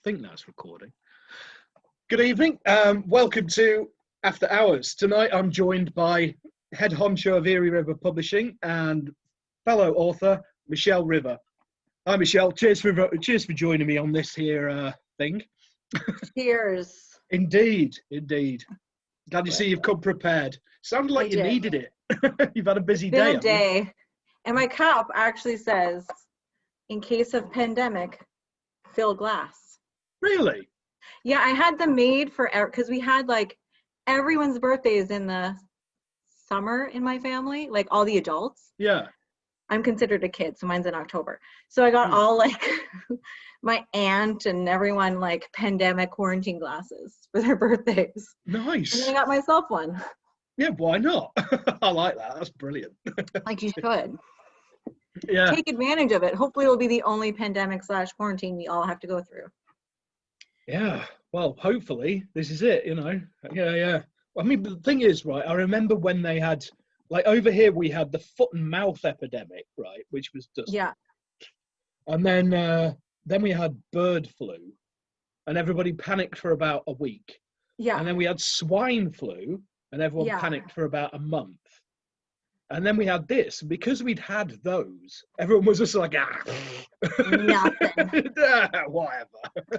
think that's recording. Good evening. Welcome to After Hours. Tonight I'm joined by head honcho of Eerie River Publishing and fellow author Michelle River. Hi Michelle, cheers for joining me on this here thing. Cheers. Indeed. Glad to see you've come prepared. Sounded like you needed it. You've had a busy day. Been a day. And my cup actually says, in case of pandemic, fill glass. Really? Yeah, I had them made for, because we had like everyone's birthdays in the summer in my family, like all the adults. Yeah. I'm considered a kid, so mine's in October. So I got all like my aunt and everyone like pandemic quarantine glasses for their birthdays. Nice. And then I got myself one. Yeah, why not? I like that. That's brilliant. Like you should. Yeah. Take advantage of it. Hopefully it'll be the only pandemic / quarantine we all have to go through. Yeah. Well, hopefully this is it, you know. Yeah. I mean, the thing is, right, I remember when they had, like over here we had the foot and mouth epidemic, right, which was just... Yeah. And then we had bird flu and everybody panicked for about a week. Yeah. And then we had swine flu and everyone panicked for about a month. And then we had this, because we'd had those, everyone was just like, nothing. Whatever.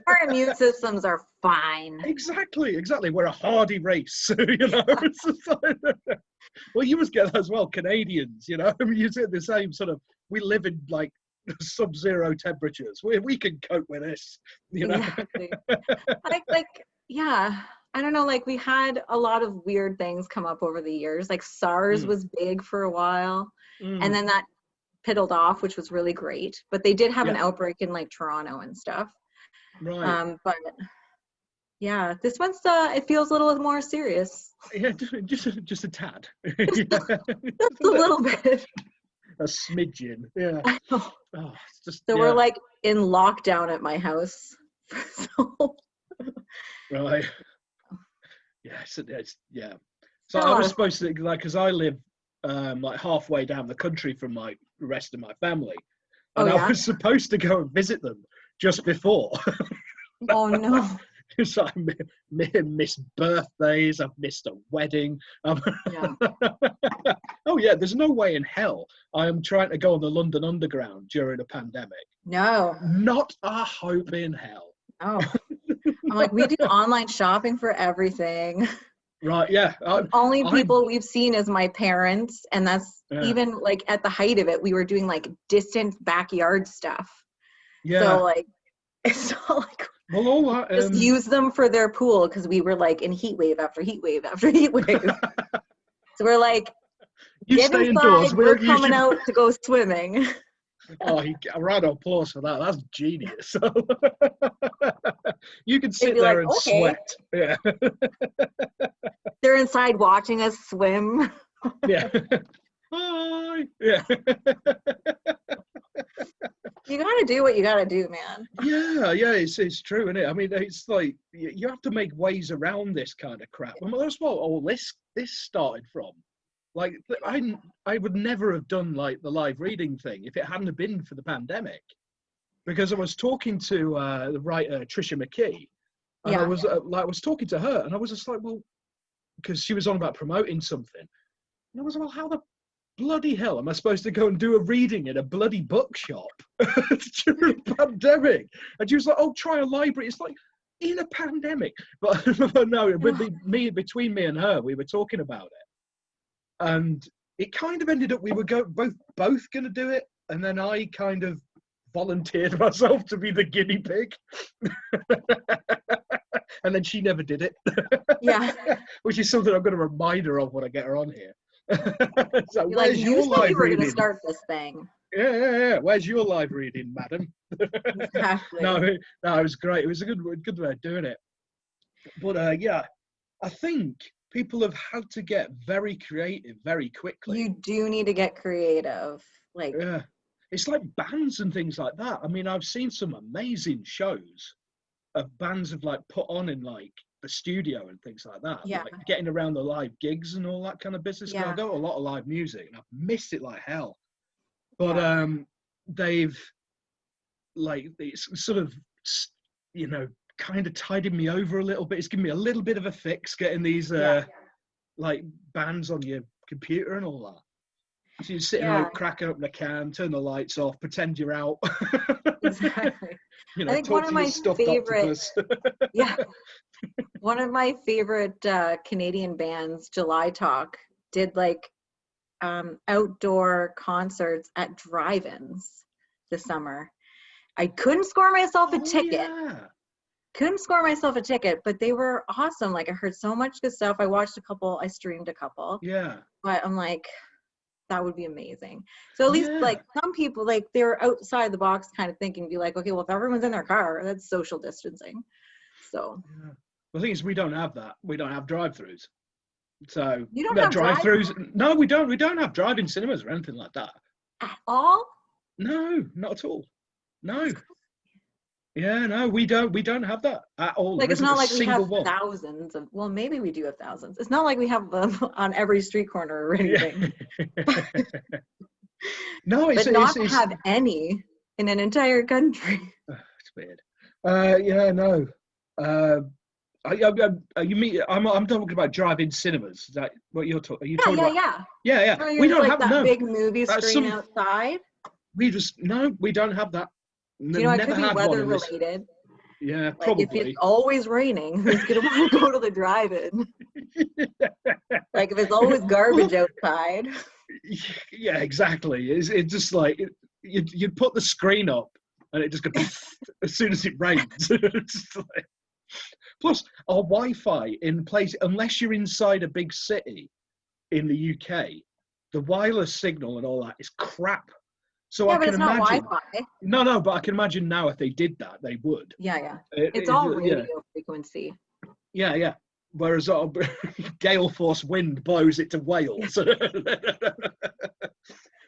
Our immune systems are fine. Exactly. We're a hardy race, you know. It's just like, well, you must get that as well, Canadians, you know. I mean, you see the same sort of, we live in like sub-zero temperatures. We can cope with this, you know. Exactly. Yeah. I don't know, like we had a lot of weird things come up over the years. Like SARS was big for a while, and then that piddled off, which was really great. But they did have an outbreak in like Toronto and stuff. Right. But yeah, this one's it feels a little more serious. Yeah, just a tad. Just a little bit. A smidgen. Yeah. Oh, it's just, so we're like in lockdown at my house. Right. Yeah. So I was supposed to, like, because I live like halfway down the country from the rest of my family, and I was supposed to go and visit them just before. Oh no! So I missed birthdays. I've missed a wedding. Oh yeah, there's no way in hell I am trying to go on the London Underground during a pandemic. No. Not a hope in hell. Oh. I'm like, we do online shopping for everything. Right, yeah. Only people we've seen is my parents, and that's even like at the height of it, we were doing like distant backyard stuff. Yeah. So like, it's not like all that, just use them for their pool because we were like in heat wave after heat wave after heat wave. So we're like, you get stay inside, indoors. we're coming out to go swimming. Oh, a round of applause for that. That's genius. You can sit there and sweat. Yeah. They're inside watching us swim. Yeah. Hi. Yeah. You gotta do what you gotta do, man. Yeah, it's true, isn't it? I mean, it's like you have to make ways around this kind of crap. I mean, that's what all this started from. Like, I would never have done like the live reading thing if it hadn't have been for the pandemic, because I was talking to the writer Trisha McKee, and I was talking to her, and I was just like, well, because she was on about promoting something, and I was like, well, how the bloody hell am I supposed to go and do a reading in a bloody bookshop during a pandemic? And she was like, oh, try a library. It's like, in a pandemic. But no, between me and her, we were talking about it. And it kind of ended up we were both going to do it, and then I kind of volunteered myself to be the guinea pig, and then she never did it. Yeah, which is something I'm going to remind her of when I get her on here. So where's your live reading? Going to start this thing. Yeah. Where's your live reading, madam? Exactly. No, it was great. It was a good way of doing it. But I think people have had to get very creative very quickly. You do need to get creative. It's like bands and things like that. I mean, I've seen some amazing shows of bands have like put on in like the studio and things like that. Yeah. Like getting around the live gigs and all that kind of business. Yeah. I go to a lot of live music and I've missed it like hell. But they've like it's sort of kind of tided me over a little bit. It's given me a little bit of a fix getting these like bands on your computer and all that. So you're sitting out, cracking up the can, turn the lights off, pretend you're out. Exactly. I think talk to your stuffed octopus. One of my favorite Canadian bands, July Talk, did like outdoor concerts at drive-ins this summer. I couldn't score myself a ticket. Couldn't score myself a ticket, but they were awesome. Like I heard so much good stuff. I watched a couple, I streamed a couple. Yeah. But I'm like, that would be amazing. So at least like some people, like they're outside the box kind of thinking, be like, okay, well if everyone's in their car, that's social distancing. So the thing is, we don't have that. We don't have drive-throughs. So you don't have drive-throughs. No, we don't. We don't have drive-in cinemas or anything like that. At all? No, not at all. No. Yeah, no, we don't have that at all. Like it's not like we have thousands of. Well, maybe we do have thousands. It's not like we have them on every street corner or anything. No, it's but not to have any in an entire country. It's weird. No. You mean I'm talking about drive-in cinemas? Is that what you're talking? Are you talking about? Yeah. So we don't have that big movie screen outside. We don't have that. Do you know, it could be weather related. Yeah, like probably. If it's always raining, who's going to want to go to the drive-in? Like if it's always garbage outside. Yeah, exactly. It's just like you'd put the screen up and it just goes as soon as it rains. Like, plus, our Wi-Fi in place, unless you're inside a big city in the UK, the wireless signal and all that is crap. So I can imagine. Not Wi-Fi. No, but I can imagine now if they did that, they would. Yeah. It's all radio frequency. Yeah. Whereas gale force wind blows it to Wales.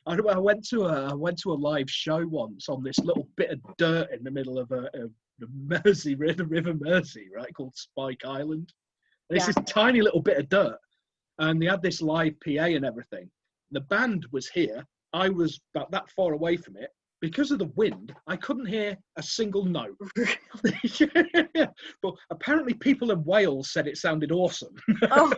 I went to a live show once on this little bit of dirt in the middle of the River Mersey, right, called Spike Island. It's this tiny little bit of dirt, and they had this live PA and everything. The band was here. I was about that far away from it. Because of the wind, I couldn't hear a single note. But apparently people in Wales said it sounded awesome. Oh.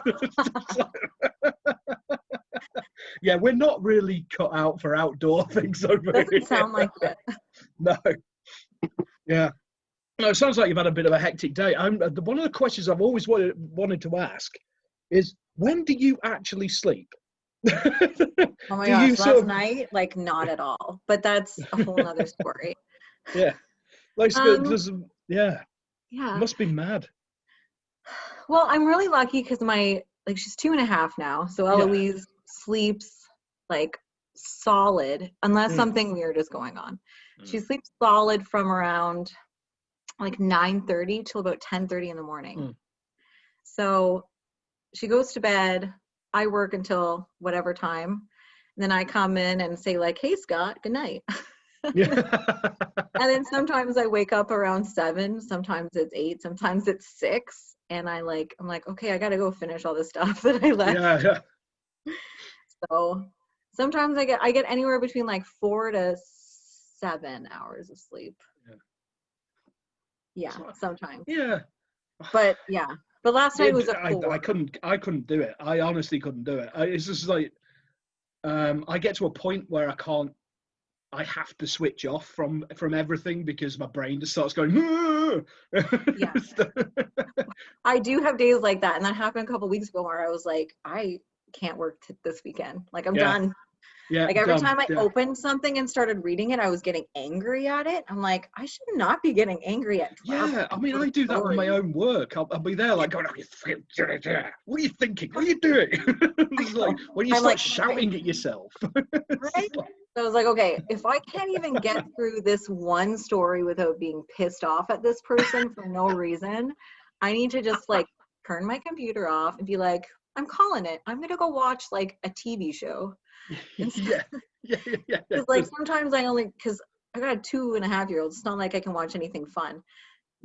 Yeah, we're not really cut out for outdoor things over here. Doesn't sound like it. No. Yeah. No, it sounds like you've had a bit of a hectic day. One of the questions I've always wanted to ask is, when do you actually sleep? Oh my gosh, last night, like not at all, but that's a whole nother story. Yeah, like it must be mad. Well, I'm really lucky because she's 2.5 now, so Eloise sleeps like solid unless something weird is going on. She sleeps solid from around like 9:30 till about 10:30 in the morning. So she goes to bed. I work until whatever time. And then I come in and say like, hey, Scott, good night. And then sometimes I wake up around 7, sometimes it's 8, sometimes it's 6. And I'm like, okay, I got to go finish all this stuff that I left. Yeah. So sometimes I get anywhere between like 4 to 7 hours of sleep. Yeah, sometimes. Yeah. But yeah. But last night was a 4. I couldn't do it. I honestly couldn't do it. It's just like, I get to a point where I have to switch off from everything because my brain just starts going. Yeah. I do have days like that, and that happened a couple of weeks ago where I was like, I can't work this weekend. Like I'm done. Yeah. Like every time I opened something and started reading it, I was getting angry at it. I'm like, I should not be getting angry at. Yeah, I mean, I do that with my own work. I'll be there like going, what are you thinking? What are you doing? It's like when you start shouting at yourself. Right? So I was like, okay, if I can't even get through this one story without being pissed off at this person for no reason, I need to just like turn my computer off and be like, I'm calling it. I'm gonna go watch like a TV show. Yeah. Because like sometimes because I got a 2.5-year-old. It's not like I can watch anything fun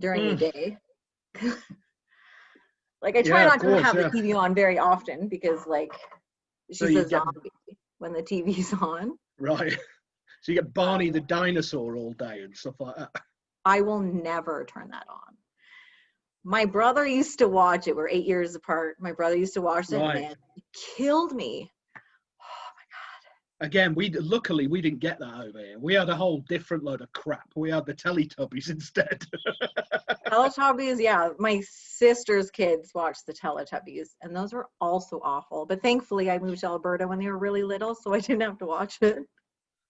during the day. Like I try not to have the TV on very often because like she's a zombie when the TV's on. Right. So you get Barney the dinosaur all day and stuff like that. I will never turn that on. My brother used to watch it. We're 8 years apart. My brother used to watch it, Right. man. It killed me. Again, luckily we didn't get that over here. We had a whole different load of crap. We had the Teletubbies instead. Teletubbies, yeah. My sister's kids watched the Teletubbies, and those were also awful. But thankfully, I moved to Alberta when they were really little, so I didn't have to watch it.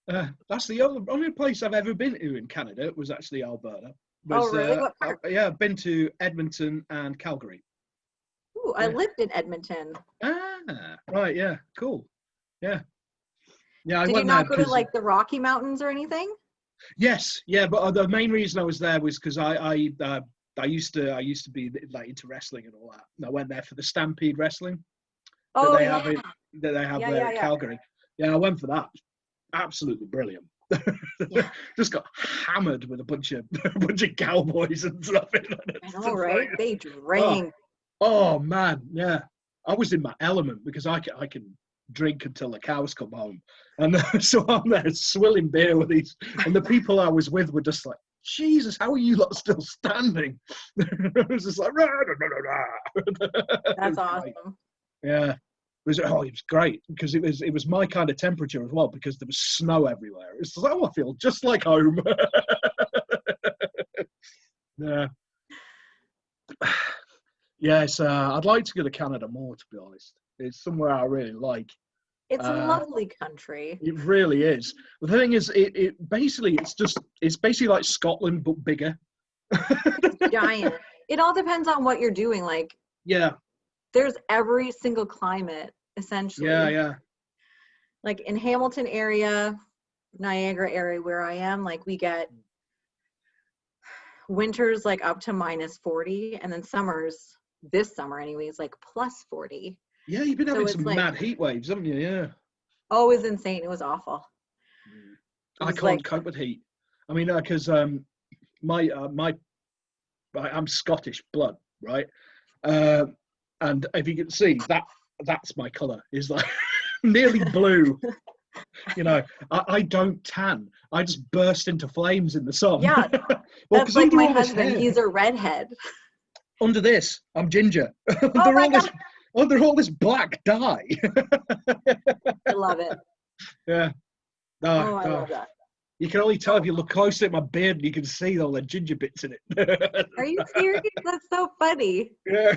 That's the only place I've ever been to in Canada was actually Alberta. Oh, really? What part? Yeah, I've been to Edmonton and Calgary. Ooh, I lived in Edmonton. Ah, right, yeah, cool. Yeah. Yeah, Did you not go to like the Rocky Mountains or anything? Yes, yeah, but the main reason I was there was because I used to be like into wrestling and all that. And I went there for the Stampede Wrestling that they have there in Calgary. Yeah, I went for that. Absolutely brilliant. Yeah. Just got hammered with a bunch of cowboys and stuff. I know, right? They drank. Oh man, yeah. I was in my element because I can drink until the cows come home, and so I'm there swilling beer with these, and the people I was with were just like, Jesus, how are you lot still standing? I was just like, rah, rah, rah, rah. That's awesome. Yeah. It was great because it was my kind of temperature as well because there was snow everywhere. It was like, I feel just like home. Yeah. Yes, I'd like to go to Canada more, to be honest. It's somewhere I really like. It's a lovely country. It really is. The thing is, it's basically like Scotland but bigger. It's giant. It all depends on what you're doing. Like, yeah, there's every single climate essentially. Yeah. Like in Hamilton area, Niagara area where I am, like we get winters like up to -40, and then summers, this summer anyways, like +40. Yeah, you've been having some mad heat waves, haven't you? Yeah. Oh, it was insane. It was awful. I can't cope with heat. I mean, because I'm Scottish blood, right? And if you can see, that's my colour, is like nearly blue. You know, I don't tan. I just burst into flames in the sun. Yeah, well, that's like my husband. He's a redhead. Under this, I'm ginger. Oh my God. Under all this black dye. I love it. Yeah. I love that. You can only tell if you look closely at my beard and you can see all the ginger bits in it. Are you serious? That's so funny. Yeah.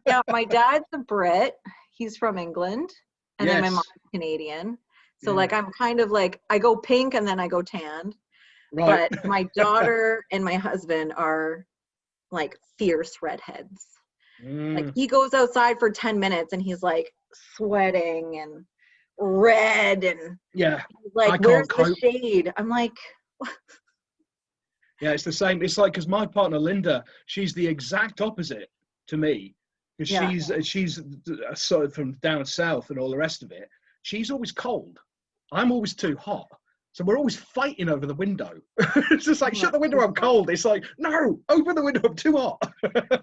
Yeah, my dad's a Brit. He's from England. And then my mom's Canadian. So like I'm kind of like, I go pink and then I go tanned. Right. But my daughter and my husband are like fierce redheads. Like he goes outside for 10 minutes and he's like sweating and red and like, where's the shade? I'm like, yeah, it's the same. It's like, because my partner Linda, she's the exact opposite to me, because she's sort of from down south and all the rest of it. She's always cold. I'm always too hot. So we're always fighting over the window. It's just like, shut the window, I'm cold. It's like, no, open the window, I'm too hot.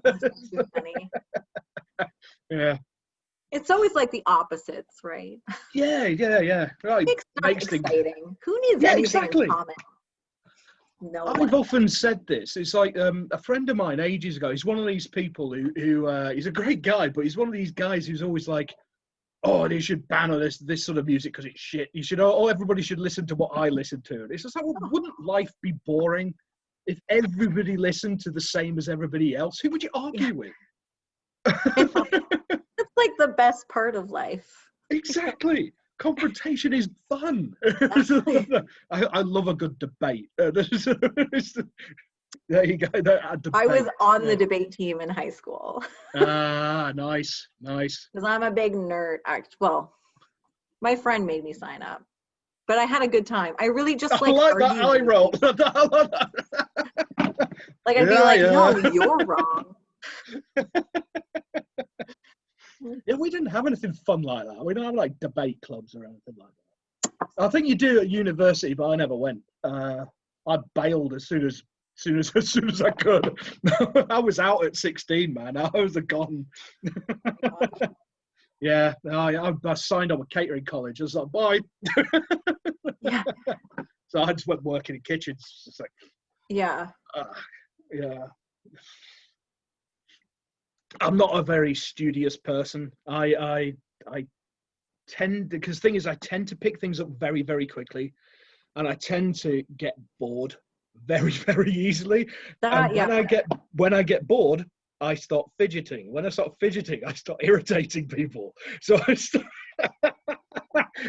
That's so funny. Yeah. It's always like the opposites, right? Yeah. Right. Makes exciting. Who needs anything in common? No one. I've often said this. It's like a friend of mine ages ago. He's one of these people who he's a great guy, but he's one of these guys who's always like, oh, they should ban this sort of music because it's shit. You should, everybody should listen to what I listen to. And it's just like, well, wouldn't life be boring if everybody listened to the same as everybody else? Who would you argue with? It's like the best part of life. Exactly. Confrontation is fun. I love a good debate. There you go. I was on the debate team in high school. Nice. Because I'm a big nerd. Well, my friend made me sign up, but I had a good time. I really just like. I like that eye roll. Like I'd be like, no, you're wrong. Yeah, we didn't have anything fun like that. We don't have like debate clubs or anything like that. I think you do at university, but I never went. I bailed as soon as I could. I was out at 16, man. I was gone. Yeah, I signed up with catering college. I was like, bye. Yeah. So I just went working in kitchens. It's like, Yeah. Yeah. I'm not a very studious person. I tend, because the thing is, I tend to pick things up very, very quickly, and I tend to get bored very, very easily. And Yeah. when I get bored, I start fidgeting. When I start fidgeting, I start irritating people. So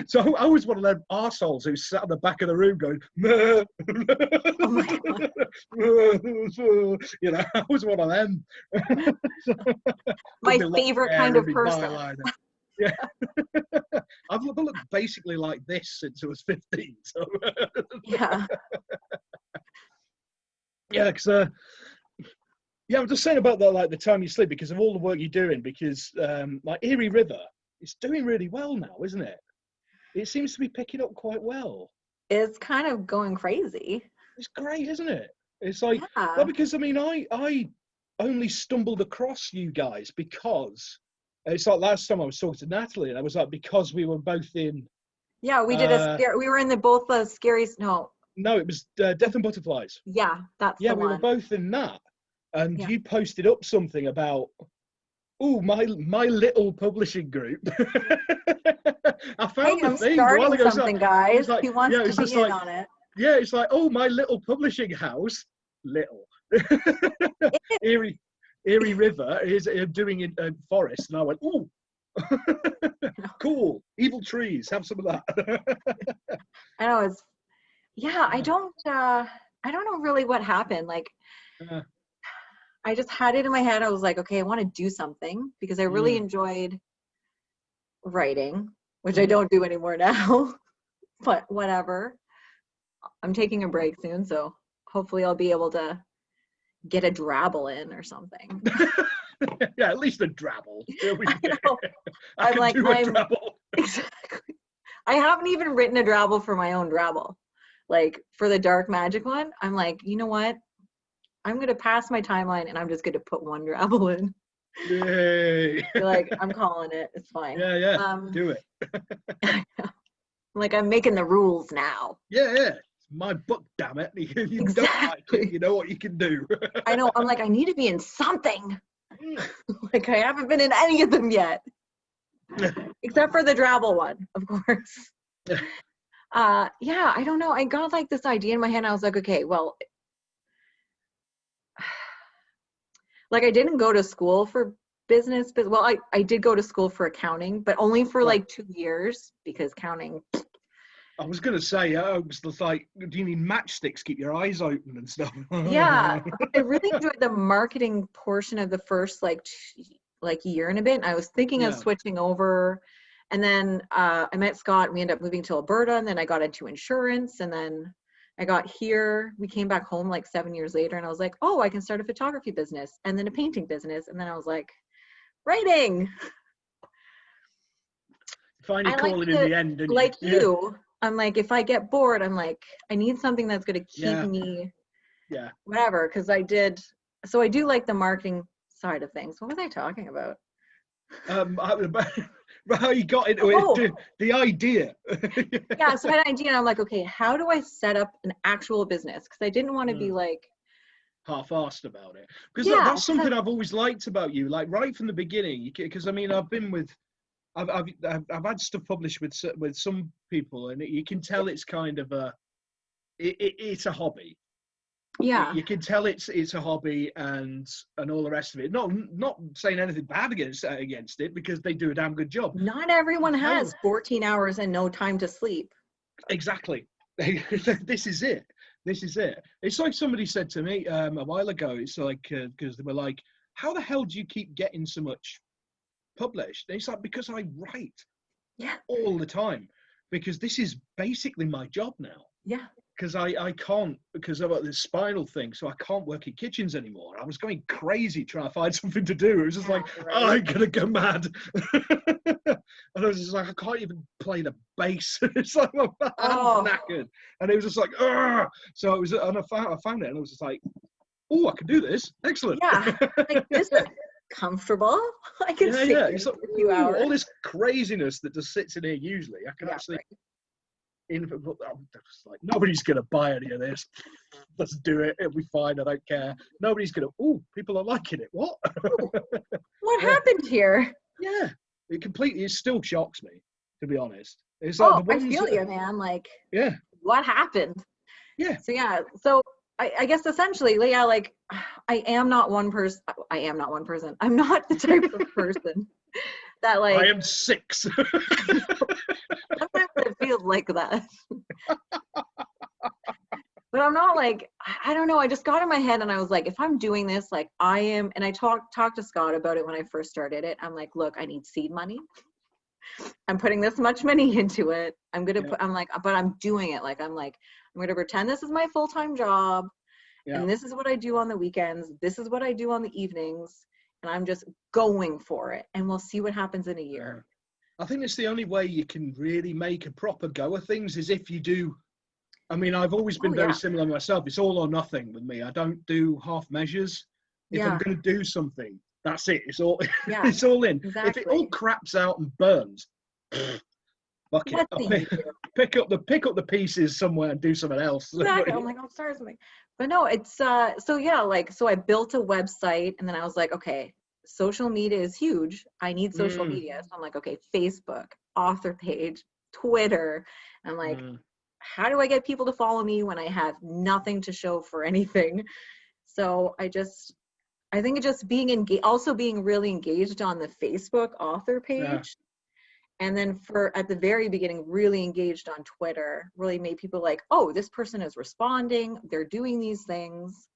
so I was one of them arseholes who sat at the back of the room going, meh. Oh my God. You know, I was one of them. My favorite kind of person. Yeah. I've looked basically like this since I was 15. So Yeah. yeah, because yeah, I'm just saying about that, like the time you sleep, because of all the work you're doing. Because like Eerie River, it's doing really well now, isn't it? It seems to be picking up quite well. It's kind of going crazy. It's great, isn't it? It's like, Yeah. well, because I mean, I only stumbled across you guys because it's like last time I was talking to Natalie, and I was like, because we were both in. Yeah, we did we were in both the scariest. No, it was Death and Butterflies. yeah, that's Yeah, the we one. were both in that, and Yeah. you posted up something about, oh, my little publishing group. I found Hey, the I'm thing a while starting ago. something, guys. Like, He wants yeah, to it's be just in like, on it. yeah, it's like, oh, my little publishing house, little. Eerie River is doing a forest, and I went, oh, cool, evil trees, have some of that. I know it's. Yeah, I don't know really what happened. Like, I just had it in my head. I was like, okay, I want to do something because I really enjoyed writing, which I don't do anymore now. But whatever. I'm taking a break soon, so hopefully I'll be able to get a drabble in or something. Yeah, at least a drabble. I'm like, do a drabble. Exactly. I haven't even written a drabble for my own drabble. Like for the dark magic one, I'm like, you know what? I'm gonna pass my timeline and I'm just gonna put one drabble in. Yay! You're like, I'm calling it. It's fine. Yeah. Do it. Like I'm making the rules now. Yeah. It's my book, damn it. You Exactly. don't like it, you know what you can do. I know. I'm like, I need to be in something. Like I haven't been in any of them yet. Except for the drabble one, of course. Yeah, I don't know. I got like this idea in my head. I was like, okay, well, like I didn't go to school for business, but well, I did go to school for accounting, but only for like 2 years because counting. I was going to say, I was just like, do you need matchsticks to keep your eyes open and stuff? Yeah, I really enjoyed the marketing portion of the first like year and a bit. And I was thinking of switching over. And then I met Scott. We ended up moving to Alberta, and then I got into insurance. And then I got here. We came back home like 7 years later, and I was like, oh, I can start a photography business and then a painting business. And then I was like, writing. Finally calling in the end. Didn't like you? You, I'm like, if I get bored, I'm like, I need something that's going to keep me, whatever. Because I do like the marketing side of things. What was I talking about? How you got into it, the idea. Yeah, so I had an idea, and I'm like, okay, how do I set up an actual business? Because I didn't want to be like half-assed about it. Because that's something I've always liked about you, like right from the beginning. Because I mean, I've had stuff published with some people, and you can tell it's kind of it's a hobby. Yeah, you can tell it's a hobby and all the rest of it. Not saying anything bad against it, because they do a damn good job. Not everyone has 14 hours and no time to sleep. Exactly. This is it. It's like somebody said to me a while ago. It's like because they were like, how the hell do you keep getting so much published? And it's like, because I write all the time, because this is basically my job now. Yeah. Because I can't, because I've got this spinal thing, so I can't work in kitchens anymore. I was going crazy trying to find something to do. It was just like, I'm going to go mad. And I was just like, I can't even play the bass. It's like my hand's knackered. And it was just like, ugh. So it was, and I found it, and I was just like, oh, I can do this. Excellent. Yeah, like this is comfortable. I can sit here it's like, for a few hours. All this craziness that just sits in here usually, I can actually... Right. I'm just like, nobody's going to buy any of this. Let's do it. It'll be fine. I don't care. Nobody's going to, oh, people are liking it. What? What happened here? Yeah. It still shocks me, to be honest. It's Oh, like the ones I feel you, man. Like, yeah. What happened? Yeah. So, yeah. So, I guess essentially, yeah, like, I am not one person. I'm not the type of person that, like. I am 6. Sometimes it feels like that. But I'm not like, I don't know. I just got in my head and I was like, if I'm doing this, like I am, and I talked to Scott about it when I first started it. I'm like, look, I need seed money. I'm putting this much money into it. I'm going to put, I'm like, but I'm doing it. Like, I'm going to pretend this is my full-time job. Yeah. And this is what I do on the weekends. This is what I do on the evenings. And I'm just going for it. And we'll see what happens in a year. I think it's the only way you can really make a proper go of things is if you do. I mean, I've always been very similar myself. It's all or nothing with me. I don't do half measures. If I'm going to do something, that's it. It's all, it's all in. Exactly. If it all craps out and burns, fuck it. Pick up the pieces somewhere and do something else. Exactly. I'm like, I'll start something. But no, it's, so I built a website and then I was like, okay, social media is huge. I need social media. So I'm like, okay, Facebook, author page, Twitter. I'm like, how do I get people to follow me when I have nothing to show for anything? So I think it just being engaged, also being really engaged on the Facebook author page. Yeah. And then at the very beginning, really engaged on Twitter, really made people like, oh, this person is responding. They're doing these things.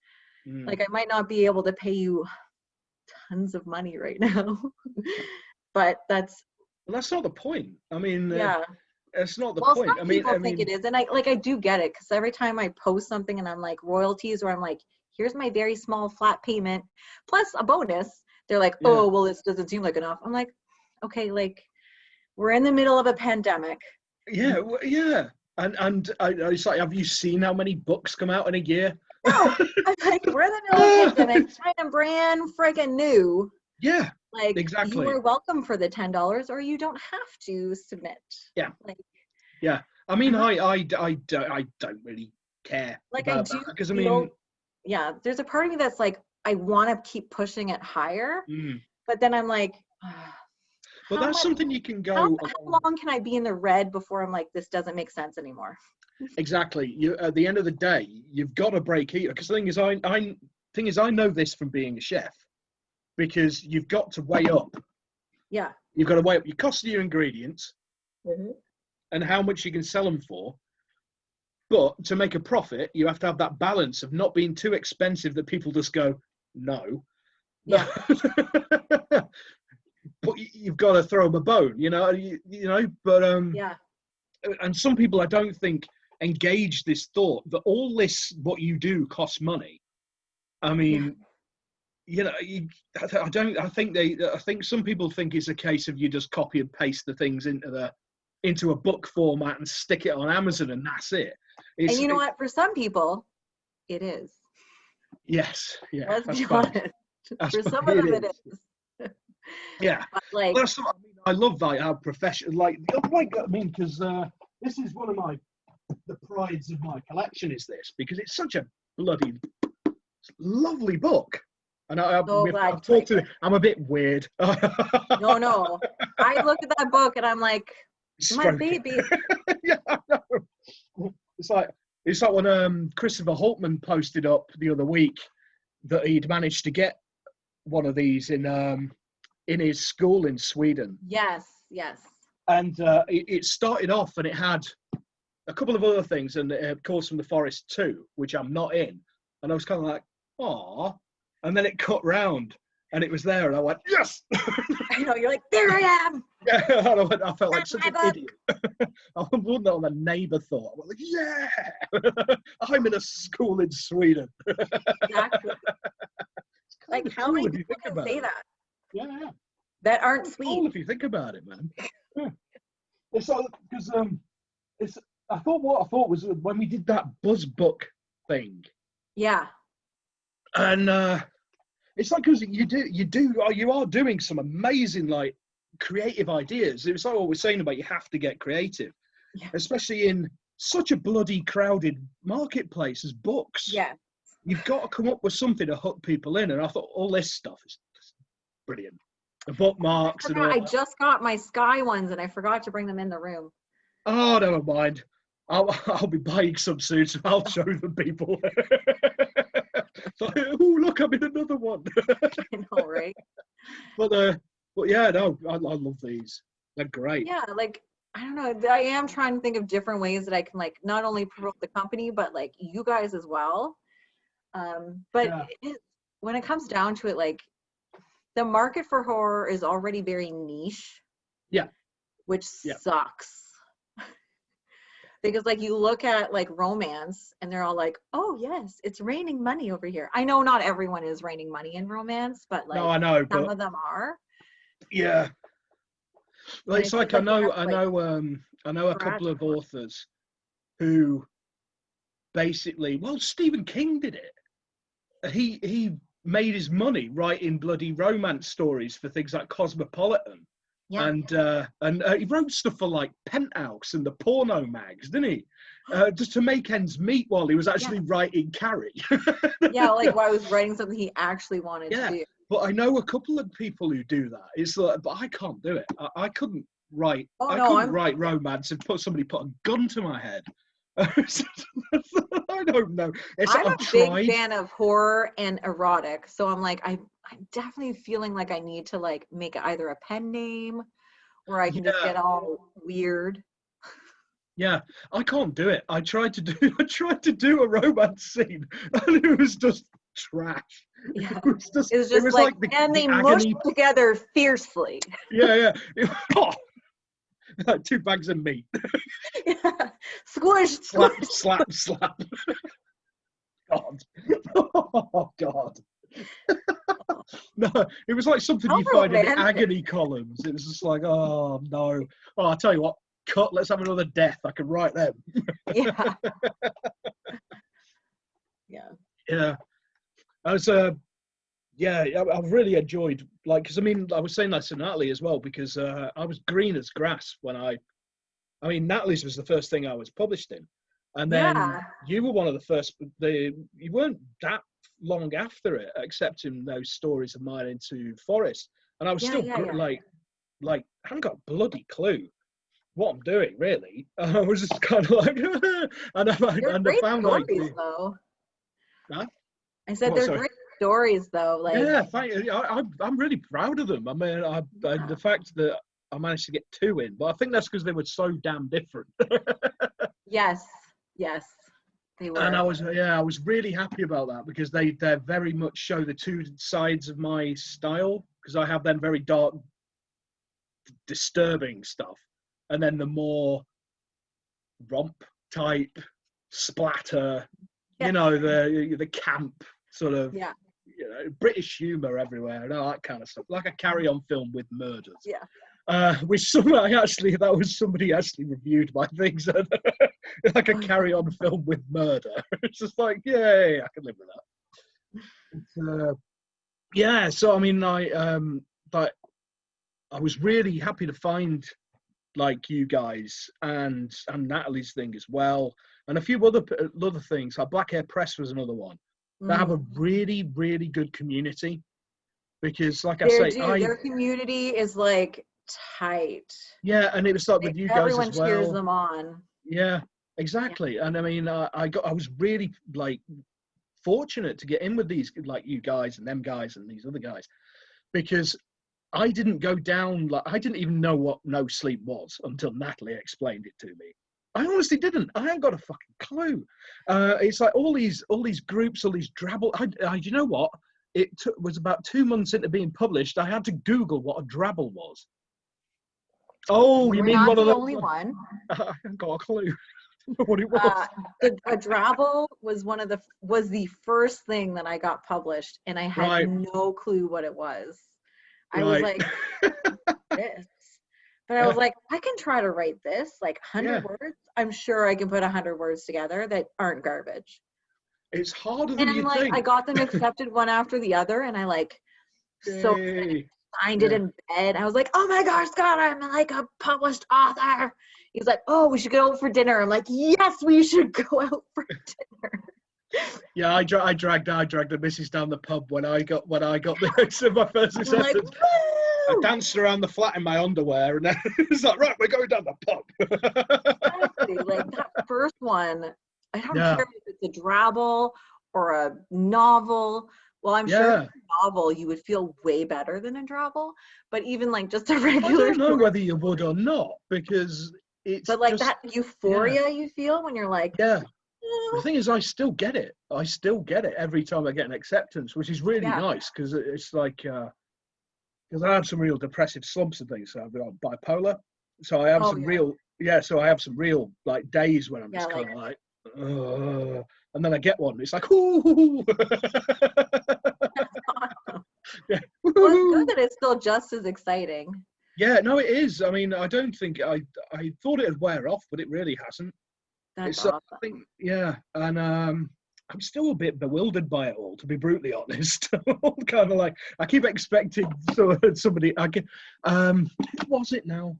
Like I might not be able to pay you tons of money right now, but that's not the point. I mean, it's not the point. Some people think it is, and I do get it because every time I post something and I'm like royalties, or I'm like, here's my very small flat payment plus a bonus. They're like, oh, well, this doesn't seem like enough. I'm like, okay, like we're in the middle of a pandemic. Yeah, yeah, and it's like, have you seen how many books come out in a year? No, I'm like, we're in the middle of a pandemic, trying brand friggin' new. Yeah, like exactly. You are welcome for the $10, or you don't have to submit. Yeah, like, yeah. I mean, I don't really care. Like about I do that, because I mean, there's a part of me that's like, I want to keep pushing it higher, but then I'm like, but that's something you can go. How long can I be in the red before I'm like, this doesn't make sense anymore? Exactly. You at the end of the day, you've got to break even. Because the thing is, I know this from being a chef, because you've got to weigh up. Yeah. You've got to weigh up your cost of your ingredients and how much you can sell them for. But to make a profit, you have to have that balance of not being too expensive that people just go, no. Yeah. But you've got to throw them a bone, you know. But and some people, I don't think, engage this thought that all this, what you do, costs money. I mean, I think some people think it's a case of you just copy and paste the things into a book format and stick it on Amazon and that's it. And you know what? For some people, it is. Yes. Yeah. Let's be honest. For some of them, it is. Yeah. But like, that's what I mean. I love that, how professional. Like, I mean, because this is one of the prides of my collection is this, because it's such a bloody lovely book. And I'm a bit weird. No. I look at that book and I'm like, my baby. Yeah, I know. It's like when Christopher Holtman posted up the other week that he'd managed to get one of these in his school in Sweden. Yes. And it started off and it had a couple of other things, and Calls from the Forest 2, which I'm not in. And I was kind of like, aw. And then it cut round and it was there, and I went, yes! I know, you're like, there I am! Yeah, and I felt like such an idiot. I wonder what the neighbour thought. I was like, yeah! I'm in a school in Sweden. Exactly. Like, how many people can say that? Yeah. That aren't sweet. Cool if you think about it, man. Yeah. It's like, because I thought was when we did that Buzz book thing. Yeah. And it's like, because you are doing some amazing, like, creative ideas. It's like what we're saying about you have to get creative, especially in such a bloody crowded marketplace as books. Yeah. You've got to come up with something to hook people in. And I thought all this stuff is brilliant. The bookmarks and all. I just got my Sky ones and I forgot to bring them in the room. Oh, never mind. I'll be buying some soon, so I'll show them people. So, oh, look, I'm in another one. I know, right? But yeah, no, I love these. They're great. Yeah, like, I don't know. I am trying to think of different ways that I can, like, not only promote the company, but, like, you guys as well. But when it comes down to it, like, the market for horror is already very niche. Yeah. Which sucks. Because, like, you look at, like, romance and they're all like, oh yes, it's raining money over here. I know not everyone is raining money in romance, but, like, no, I know, some of them are. Yeah. Well, it's like I know a couple of authors who basically, well, Stephen King did it. He made his money writing bloody romance stories for things like Cosmopolitan. Yeah. And he wrote stuff for like Penthouse and the porno mags, didn't he? Just to make ends meet while he was actually writing Carrie. Yeah, like while I was writing something he actually wanted to do. But I know a couple of people who do that. It's like, but I can't do it. I couldn't write. Couldn't write romance and somebody put a gun to my head. I don't know. I'm a big fan of horror and erotic, so I'm like, I'm definitely feeling like I need to like make either a pen name, or I can just get all weird. Yeah, I can't do it. I tried to do a romance scene, and it was just trash. Yeah, it was like and they mushed together fiercely. Yeah. Like 2 bags of meat. Yeah. Squish, slap. God. Oh, God. No, it was like something you find in the agony columns. It was just like, oh, no. Oh, I'll tell you what, cut, let's have another death. I can write them. Yeah. Yeah. I was, I've really enjoyed, like, because I mean, I was saying that to Natalie as well, because I was green as grass when I mean, Natalie's was the first thing I was published in. And then you were one of the first, you weren't that long after it, accepting those stories of mine into Forest. And I was still like, I haven't got a bloody clue what I'm doing, really. I was just kind of like, and I found stories, like, though. Huh? I said they're great stories, though. Like, yeah, thank you. I'm really proud of them. I mean, the fact that I managed to get 2 in, but I think that's because they were so damn different. Yes, they were. And I was really happy about that, because they very much show the 2 sides of my style, because I have then very dark, disturbing stuff, and then the more romp type splatter, you know, the camp sort of, you know, British humour everywhere and all that kind of stuff, like a carry-on film with murders. Yeah. Which somebody actually reviewed my things, like a carry-on film with murder. It's just like, yay, I can live with that. So I mean, but I was really happy to find like you guys and Natalie's thing as well, and a few other things. Like Black Hair Press was another one. They have a really, really good community, because, like I say, their community is like tight. Yeah, and it was like with you guys as well. Everyone cheers them on. Yeah, exactly. Yeah. And I mean, I was really like fortunate to get in with these, like you guys and them guys and these other guys, because I didn't go down, like, I didn't even know what no sleep was until Natalie explained it to me. I honestly didn't. I ain't got a fucking clue. It's like all these groups, all these drabble. You know what? It was about 2 months into being published. I had to Google what a drabble was. Oh, you mean one of the only one? I haven't got a clue what it was. A drabble was the first thing that I got published, and I had no clue what it was. I was like, this. But I was like, I can try to write this, like 100 words. I'm sure I can put 100 words together that aren't garbage. It's harder than you think. I got them accepted one after the other, and I signed it in bed. I was like, oh my gosh, God, I'm like a published author. He's like, oh, we should go out for dinner. I'm like, yes, we should go out for dinner. Yeah, I dragged the missus down the pub when I got the my first acceptance. Like, I danced around the flat in my underwear, and then it's like, right, we're going down the pub. Exactly. Like that first one, I don't Yeah. care if it's a drabble or a novel. Well, I'm sure if it's a novel you would feel way better than a drabble, but even like just a regular. I don't know whether you would or not, because it's. But like just, that euphoria you feel when you're like. Yeah. The thing is, I still get it. I still get it every time I get an acceptance, which is really nice, because it's like, because I have some real depressive slumps and things. So I've got bipolar, so I have so I have some real like days when I'm just kind of like, and then I get one. It's like, ooh. That's awesome. Yeah. Well, it's good that it's still just as exciting. Yeah, no, it is. I mean, I don't think I thought it'd wear off, but it really hasn't. That's awesome. I think, yeah, and I'm still a bit bewildered by it all, to be brutally honest. Kind of like, I keep expecting somebody. What was it now?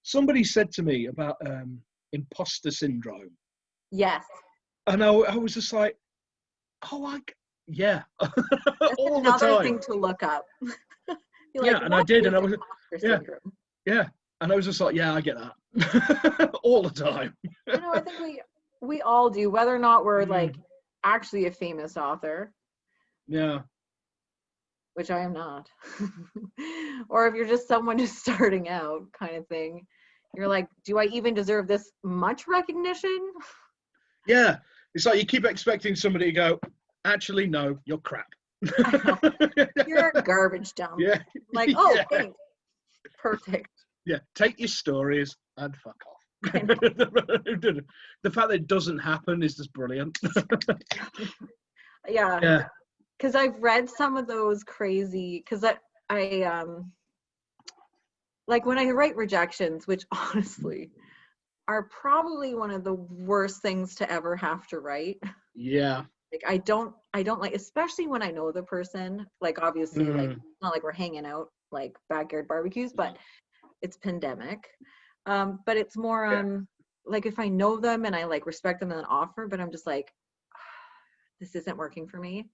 Somebody said to me about imposter syndrome. Yes. And I was just like, yeah. That's all another the time. thing to look up. Yeah, like, and I did, and I was yeah, and I was just like, yeah, I get that all the time. You know, I think we all do, whether or not we're like actually a famous author. Yeah. Which I am not. Or if you're just someone just starting out kind of thing. You're like, do I even deserve this much recognition? Yeah. It's like you keep expecting somebody to go, actually, no, you're crap. You're a garbage dump. Yeah. Like, oh, thanks. Perfect. Yeah. Take your stories and fuck off. The fact that it doesn't happen is just brilliant. Yeah. Because I've read some of those crazy, because I like when I write rejections, which honestly are probably one of the worst things to ever have to write. Yeah. Like I don't like, especially when I know the person, like obviously like it's not like we're hanging out like backyard barbecues, but it's pandemic. But it's more like if I know them and I like respect them and offer, but I'm just like, this isn't working for me.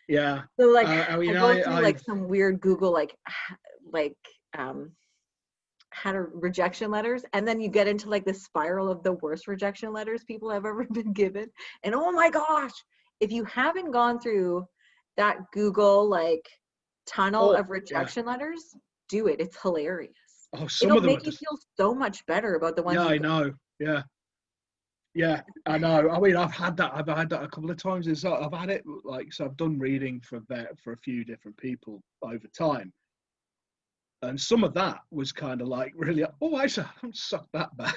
Yeah. So like I go through like some weird Google like how to rejection letters, and then you get into like the spiral of the worst rejection letters people have ever been given. And oh my gosh, if you haven't gone through that Google like tunnel of rejection letters, do it. It's hilarious. Oh, some It'll of them make you feel so much better about the ones. Yeah, I know. Yeah, I know. I mean, I've had that a couple of times. I've had it like, so I've done reading for a few different people over time, and some of that was kind of like really, I don't suck that bad.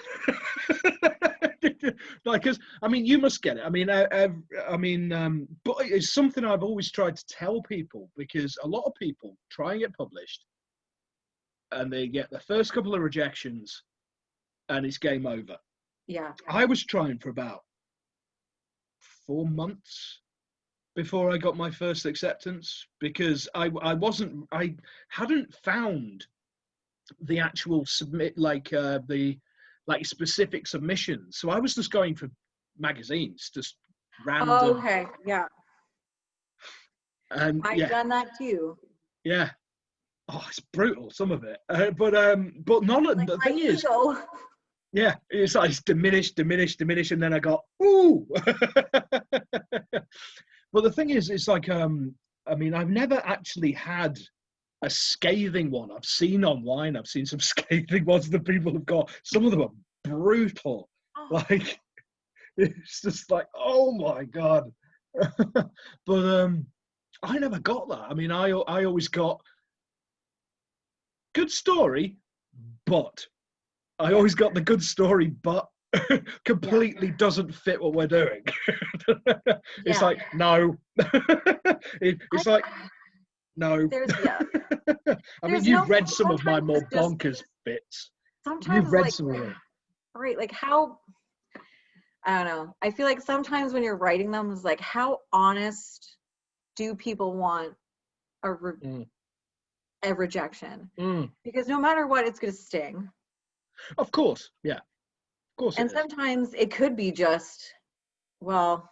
Like, because I mean, you must get it. I mean, but it's something I've always tried to tell people, because a lot of people try and get published, and they get the first couple of rejections, and it's game over. Yeah. I was trying for about 4 months before I got my first acceptance, because I hadn't found the actual specific submissions. So I was just going for magazines, just random. Oh, okay. Yeah. And I've done that too. Yeah. Oh, it's brutal, some of it. But none of the thing is. Yeah, it's like diminish, and then I got, ooh. But the thing is, it's like, I mean, I've never actually had a scathing one. I've seen online, I've seen some scathing ones that people have got. Some of them are brutal. Oh. Like, it's just like, oh my God. But I never got that. I mean, I always got good story, but I always got the good story, but completely doesn't fit what we're doing. It's like, no. It's like, no. I mean, you've read some of my more bonkers bits. Sometimes you've read some of it. Right, like how, I don't know. I feel like sometimes when you're writing them, it's like, how honest do people want a rejection? Because no matter what, it's going to sting. Of course, yeah. course And it is. sometimes it could be just, well,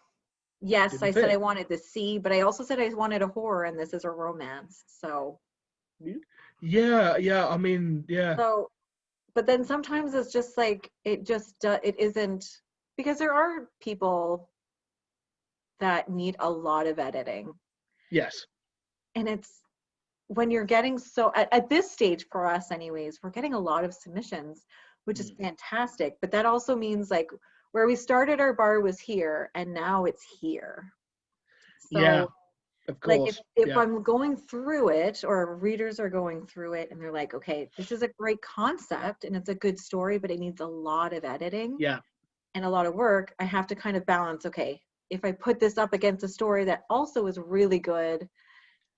yes, Didn't I said fit. I wanted the C, but I also said I wanted a horror, and this is a romance. Yeah. I mean, yeah. So, but then sometimes it's just like it isn't, because there are people that need a lot of editing, Yes. and it's when you're getting so at this stage for us anyways, we're getting a lot of submissions, which is fantastic, but that also means like where we started our bar was here and now it's here. Yeah. So Of like course. if Yeah. I'm going through it, or readers are going through it and they're like, okay, this is a great concept and it's a good story, but it needs a lot of editing Yeah. and a lot of work, I have to kind of balance, okay, if I put this up against a story that also is really good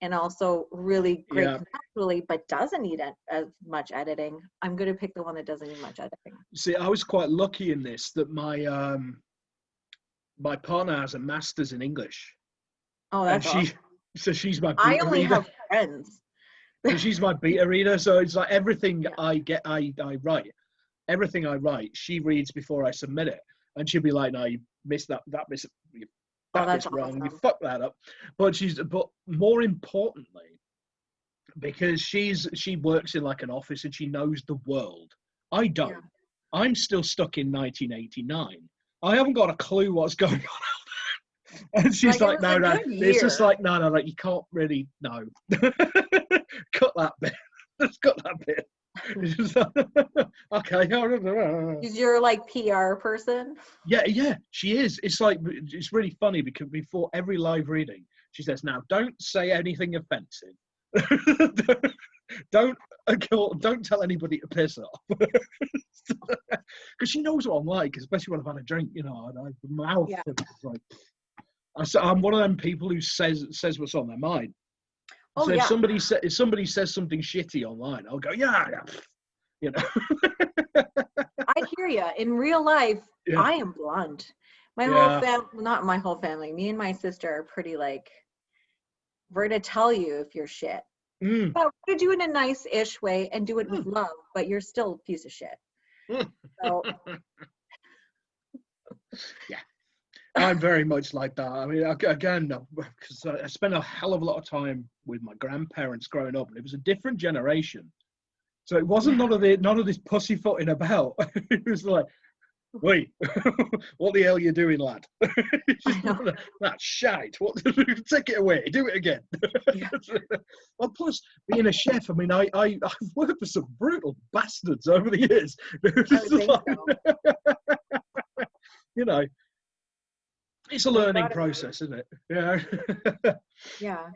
and also really great Yeah. conceptually, but doesn't need as much editing, I'm going to pick the one that doesn't need much editing. See, I was quite lucky in this that my partner has a master's in English, Oh, and that's awesome. she's my I beta only reader. have friends. So she's my beta reader. So it's like everything Yeah. I write, everything I write, she reads before I submit it, and she'll be like, "No, you missed that. That miss. Oh, That that's bit's wrong. You awesome. fucked that up." But more importantly, because she works in like an office and she knows the world. I don't. Yeah. I'm still stuck in 1989. I haven't got a clue what's going on. And she's Like, it like, was a no. good It's just year. like, no, like you can't really, no. Cut that bit. Just cut that bit. It's just like, okay. Is your like PR person? Yeah, she is. It's like, it's really funny because before every live reading, she says, now don't say anything offensive. don't don't tell anybody to piss off. Because she knows what I'm like, especially when I've had a drink, and I mouth. Yeah. Like, I'm one of them people who says what's on their mind. Oh, So yeah. if somebody says something shitty online, I'll go, yeah. I hear you. In real life, Yeah. I am blunt. My whole Yeah. family, not my whole family, me and my sister are pretty like, we're going to tell you if you're shit. Mm. But we're going to do it in a nice-ish way and do it with Mm. love, but you're still a piece of shit. Mm. So, Yeah. I'm very much like that. I mean, again, because I spent a hell of a lot of time with my grandparents growing up, and it was a different generation. So it wasn't yeah. none of this pussyfooting about. It was like, wait, what the hell are you doing, lad? I know. That's shite. What? Take it away. Do it again. Yeah. Well, plus being a chef, I mean, I've worked for some brutal bastards over the years. I would think so. You know, it's a Well, you learning gotta be. process, isn't it? Yeah. Yeah.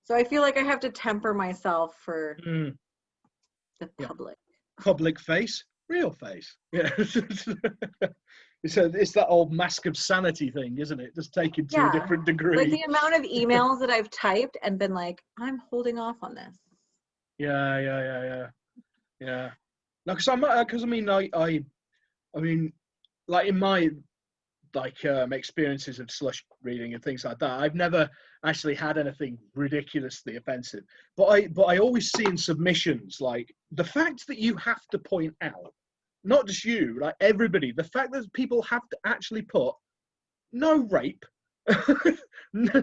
So I feel like I have to temper myself for Mm, the yeah. public. Public face, real face. Yeah. It's that old mask of sanity thing, isn't it? Just taken to a different Like degree. the amount of emails that I've typed and been like, I'm holding off on this. Yeah. No, because I mean, like in my experiences of slush reading and things like that, I've never actually had anything ridiculously offensive. But I always see in submissions like the fact that you have to point out, not just you, like everybody, the fact that people have to actually put no rape, no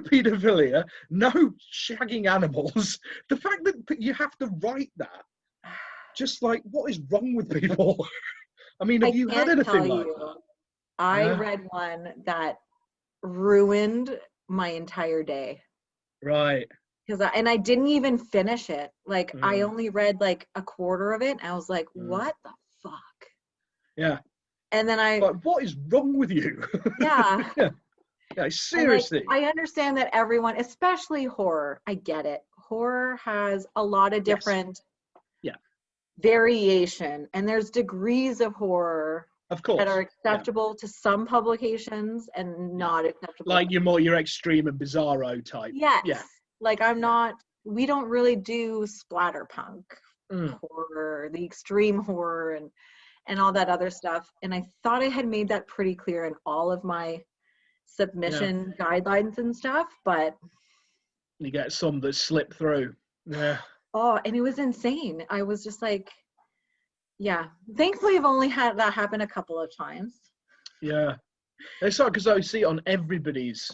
paedophilia, no shagging animals. The fact that you have to write that, just like, what is wrong with people? I mean, have I you had can't anything tell like you. that? I Yeah. read one that ruined my entire day. Right. And I didn't even finish it. Like, I Mm, only read like a quarter of it. And I was like, mm. what the fuck? Yeah. And then Like, what is wrong with you? yeah. Yeah. Yeah. And like, Seriously. I understand that everyone, especially horror, I get it. Horror has a lot of Yes. different Yeah. variation, and there's degrees of horror Of that are course. Yeah. acceptable to some publications and Yeah. not acceptable. Like your extreme and bizarro type. Yes. Yeah. Like we don't really do splatterpunk Mm. horror, the extreme horror and all that other stuff. And I thought I had made that pretty clear in all of my submission guidelines and stuff, but You get some that slip through. Yeah. oh, and it was insane. I was just like, Yeah. Thankfully, I've only had that happen a couple of times. Yeah. It's hard because I see it on everybody's,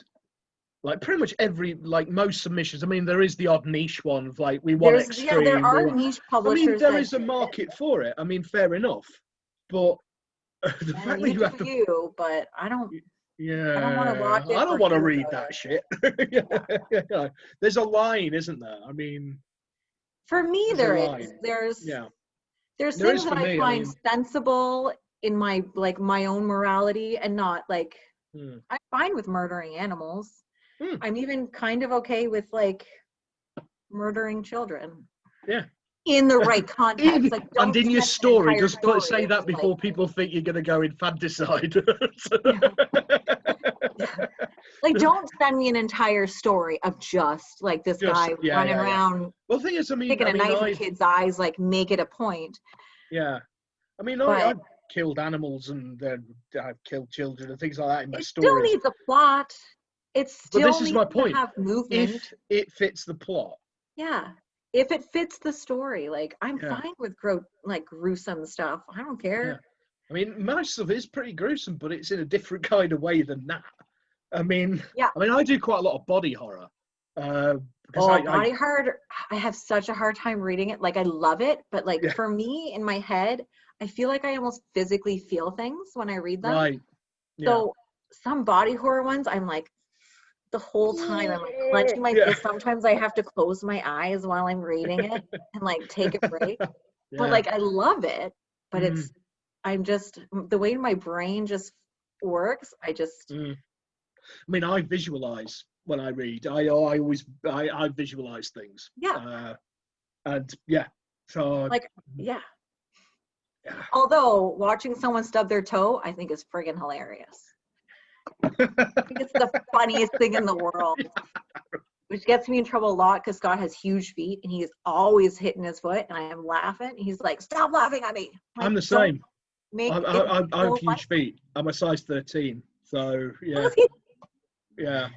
like pretty much every, like most submissions. I mean, there is the odd niche one of like, we want extreme. There are niche publishers. I mean, there is a market for it. I mean, fair enough. But the fact that you have to. But I don't. Yeah. I don't want to watch it. I don't want to read that shit. Yeah. There's a line, isn't there? I mean. For me, there is. There's things that I find sensible in my own morality and not like. I'm fine with murdering animals. I'm even kind of okay with like murdering children. Yeah. In the right context. Like, and in your story, just say that before people think you're going to go infanticide. Like, don't send me an entire story of just like this guy running around. Well, the thing is, taking a knife in kids' eyes, like make it a point. Yeah. I mean, I've killed animals and I've killed children and things like that in my stories. It still needs a plot. It still this is my point. To have movement. If it fits the plot. Yeah. If it fits the story, like I'm fine with gruesome stuff. I don't care. Yeah. I mean, most of it is pretty gruesome, but it's in a different kind of way than that. I mean, I do quite a lot of body horror. Body horror, I have such a hard time reading it. Like, I love it, but like for me, in my head, I feel like I almost physically feel things when I read them. Right. Yeah. So some body horror ones, I'm like, the whole time I'm like clenching my fist. Sometimes I have to close my eyes while I'm reading it and like take a break. But like I love it, but I'm just the way my brain just works. I mean, I visualize when I read. I always visualize things. Yeah. So Although watching someone stub their toe, I think is friggin' hilarious. I think it's the funniest thing in the world, which gets me in trouble a lot because Scott has huge feet and he's always hitting his foot, and I am laughing. He's like, "Stop laughing at me!" Like, I'm the same. I have huge feet. I'm a size 13, so yeah, yeah.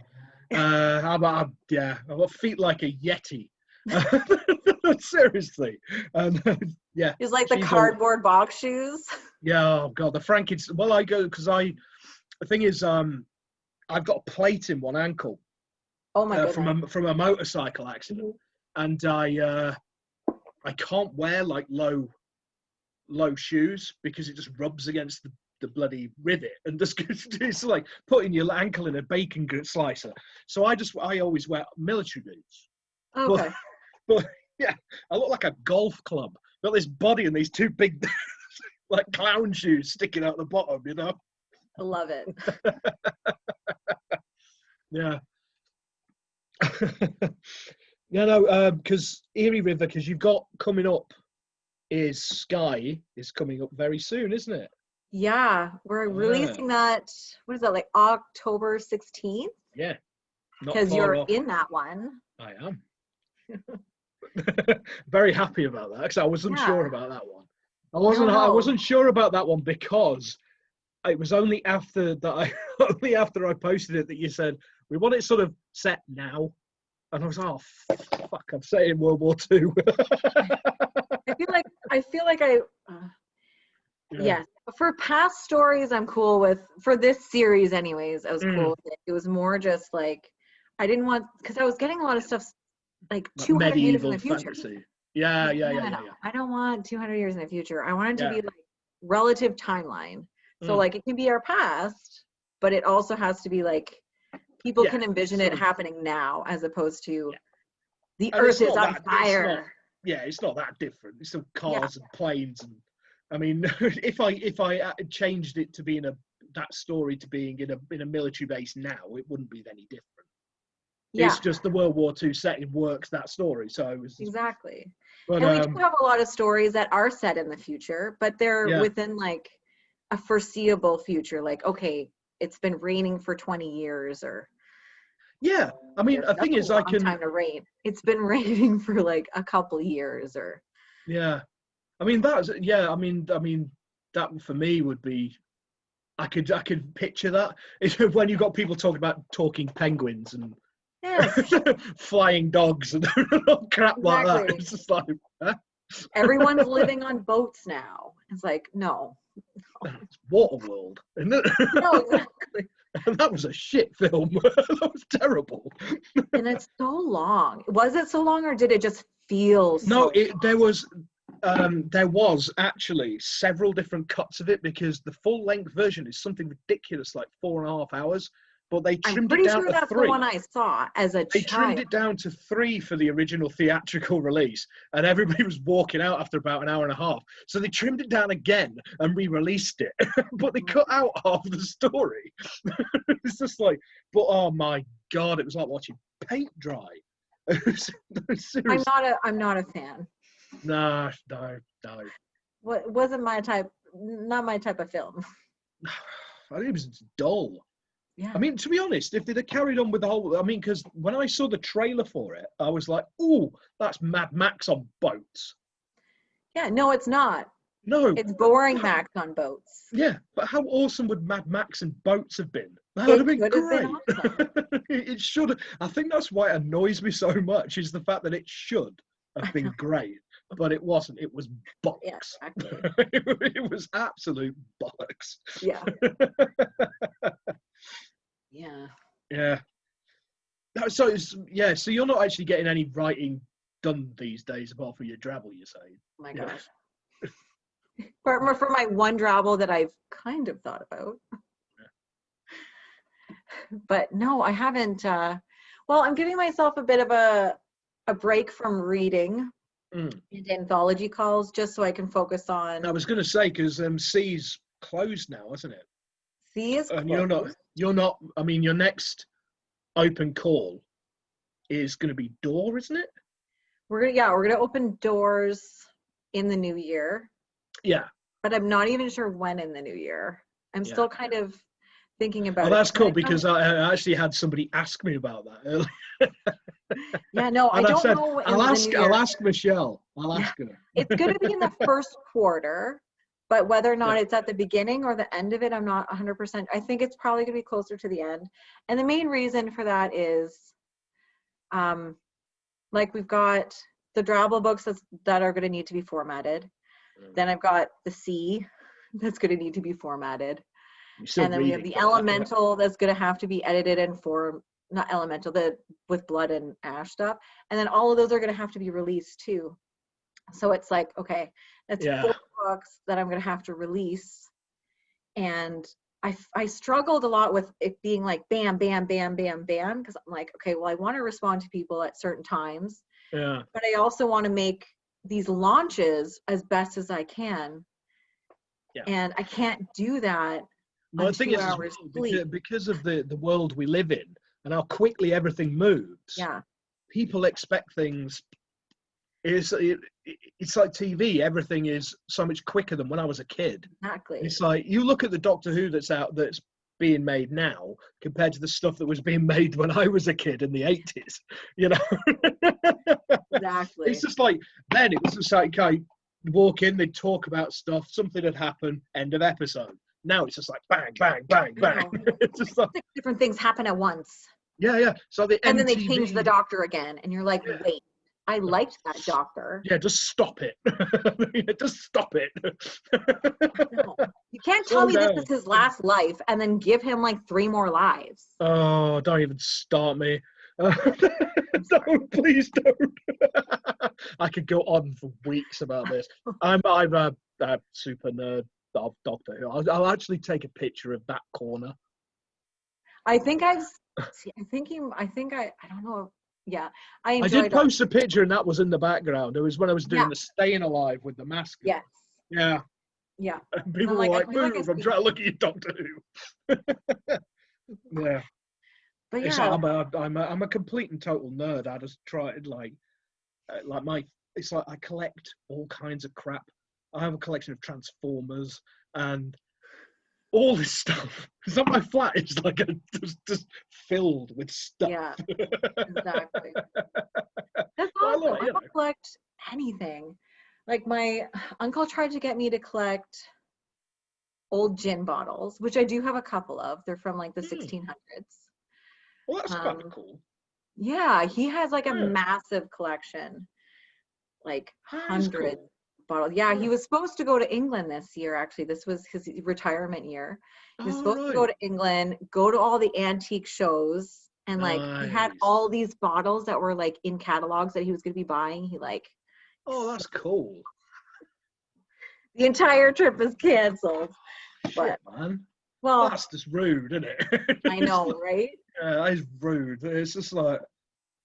I've got feet like a yeti. Seriously, It's like the cardboard box shoes. Yeah. Oh god, the Frankenstein. Well, I go because the thing is, I've got a plate in one ankle. Oh my god! From a motorcycle accident, and I can't wear like low shoes because it just rubs against the bloody rivet and just it's like putting your ankle in a bacon slicer. So I always wear military boots. Okay. But yeah, I look like a golf club. Got this body and these two big like clown shoes sticking out the bottom, you know. I love it. Yeah. Because Eerie River, because you've got coming up is Sky is coming up very soon, isn't it? Yeah, we're releasing that. What is that, like October 16th? Yeah. Because you're in that one. I am. Very happy about that because I wasn't sure about that one. I wasn't sure about that one because it was only after I posted it that you said we want it sort of set now, and I was like, oh fuck, I'm set in World War II. I feel like for past stories I'm cool with. For this series anyways, I was cool with it. It was more just like I didn't want, because I was getting a lot of stuff like 200 years in the future. Fantasy. Yeah. I don't want 200 years in the future. I want it to be like relative timeline. So like it can be our past, but it also has to be like people can envision it happening now, as opposed to the Earth is on fire. It's not that different. It's still cars and planes, and I mean, if I changed it to being that story to being in a military base now, it wouldn't be any different. Yeah. It's just the World War II setting works that story. So it was exactly. But, and we do have a lot of stories that are set in the future, but they're within like a foreseeable future. Like, okay, it's been raining for 20 years, or I mean, the thing is, time to rain. It's been raining for like a couple years, or I mean I mean that for me would be. I could picture that when you've got people talking about talking penguins and flying dogs and crap like that. It's just like, huh? Everyone's living on boats now. It's like, no. It's Waterworld, isn't it? No, exactly. And that was a shit film. That was terrible. And it's so long. Was it so long, or did it just feel No, so there was actually several different cuts of it, because the full length version is something ridiculous, like 4.5 hours. But they I'm trimmed pretty it down sure to that's 3. the one I saw as a They child. trimmed it down to 3 for the original theatrical release, and everybody was walking out after about an hour and a half. So they trimmed it down again and re-released it, but they cut out half the story. It's just like, but oh my God, it was like watching paint dry. I'm not a fan. No. What wasn't my type? Not my type of film. I think it was dull. Yeah. I mean, to be honest, if they'd have carried on with the whole, I mean, because when I saw the trailer for it, I was like, "Ooh, that's Mad Max on boats." Yeah, no, it's not. No, It's boring Max on boats. yeah, but how awesome would Mad Max and boats have been? That would have been great. Awesome. It should have. I think that's why it annoys me so much, is the fact that it should have been great, but it wasn't. It was bollocks. Yeah, exactly. It was absolute bollocks. Yeah. Yeah. Yeah. So so you're not actually getting any writing done these days, apart from your Drabble, you're saying? Oh my gosh. For my one Drabble that I've kind of thought about. But no, I haven't. Well, I'm giving myself a bit of a break from reading and anthology calls, just so I can focus on. I was going to say, because C's closed now, isn't it? C is closed. And you're not. I mean, your next open call is going to be Door, isn't it? We're gonna open doors in the new year. Yeah. But I'm not even sure when in the new year. I'm still kind of thinking about it. Oh, that's cool, because I actually had somebody ask me about that earlier. Yeah, no, I don't know. I'll ask Michelle. I'll ask her. It's going to be in the first quarter, but whether or not it's at the beginning or the end of it, I'm not 100%. I think it's probably going to be closer to the end. And the main reason for that is, like, we've got the Drabble books that are going to need to be formatted. Then I've got the C that's going to need to be formatted. And then we have the Elemental that's going to have to be edited and not Elemental, with blood and ash stuff. And then all of those are going to have to be released too. So it's like, okay, that's 4 books that I'm going to have to release. And I struggled a lot with it being like bam, bam, bam, bam, bam. Because I'm like, okay, well, I want to respond to people at certain times. Yeah. But I also want to make these launches as best as I can. Yeah. And I can't do that. Well, the thing is, because of the world we live in and how quickly everything moves, people expect things. It's like TV. Everything is so much quicker than when I was a kid. Exactly. It's like, you look at the Doctor Who that's being made now compared to the stuff that was being made when I was a kid in the 80s, you know. Exactly. It's just like, then it was just like, okay, walk in, they'd talk about stuff, something had happened, end of episode. Now it's just like bang, bang, bang, bang. It's just like 6 different things happen at once. Yeah. So and then they change the Doctor again, and you're like, wait, I liked that Doctor. Yeah, just stop it. Just stop it. You can't tell me this is his last life and then give him like 3 more lives. Oh, don't even start me. Don't, please don't. I could go on for weeks about this. I'm a super nerd of Doctor Who. I'll actually take a picture of that corner. I don't know. Yeah, I did post a picture, and that was in the background. It was when I was doing the Staying Alive with the mask. Yes. Yeah. Yeah. And people were like, move, I'm trying to look at you, Doctor Who. Yeah. But yeah. I'm a complete and total nerd. I just tried it's like I collect all kinds of crap. I have a collection of Transformers and all this stuff. It's not my flat. It's like just filled with stuff. Yeah, exactly. That's awesome. I don't collect anything. Like, my uncle tried to get me to collect old gin bottles, which I do have a couple of. They're from like the 1600s. Well, that's kind of cool. Yeah, he has like a massive collection. like That is hundreds cool. bottles. Yeah, Yeah. he was supposed to go to England this year, actually. This was his retirement year. He was All supposed to go right. to England, go to all the antique shows, and like he had Nice. all these bottles that were like in catalogs that he was going to be buying. He like Oh, that's cool. the entire trip is canceled. Shit, But man. well, That's just rude, isn't it? I It's know, like, right? yeah, that is rude. It's just like,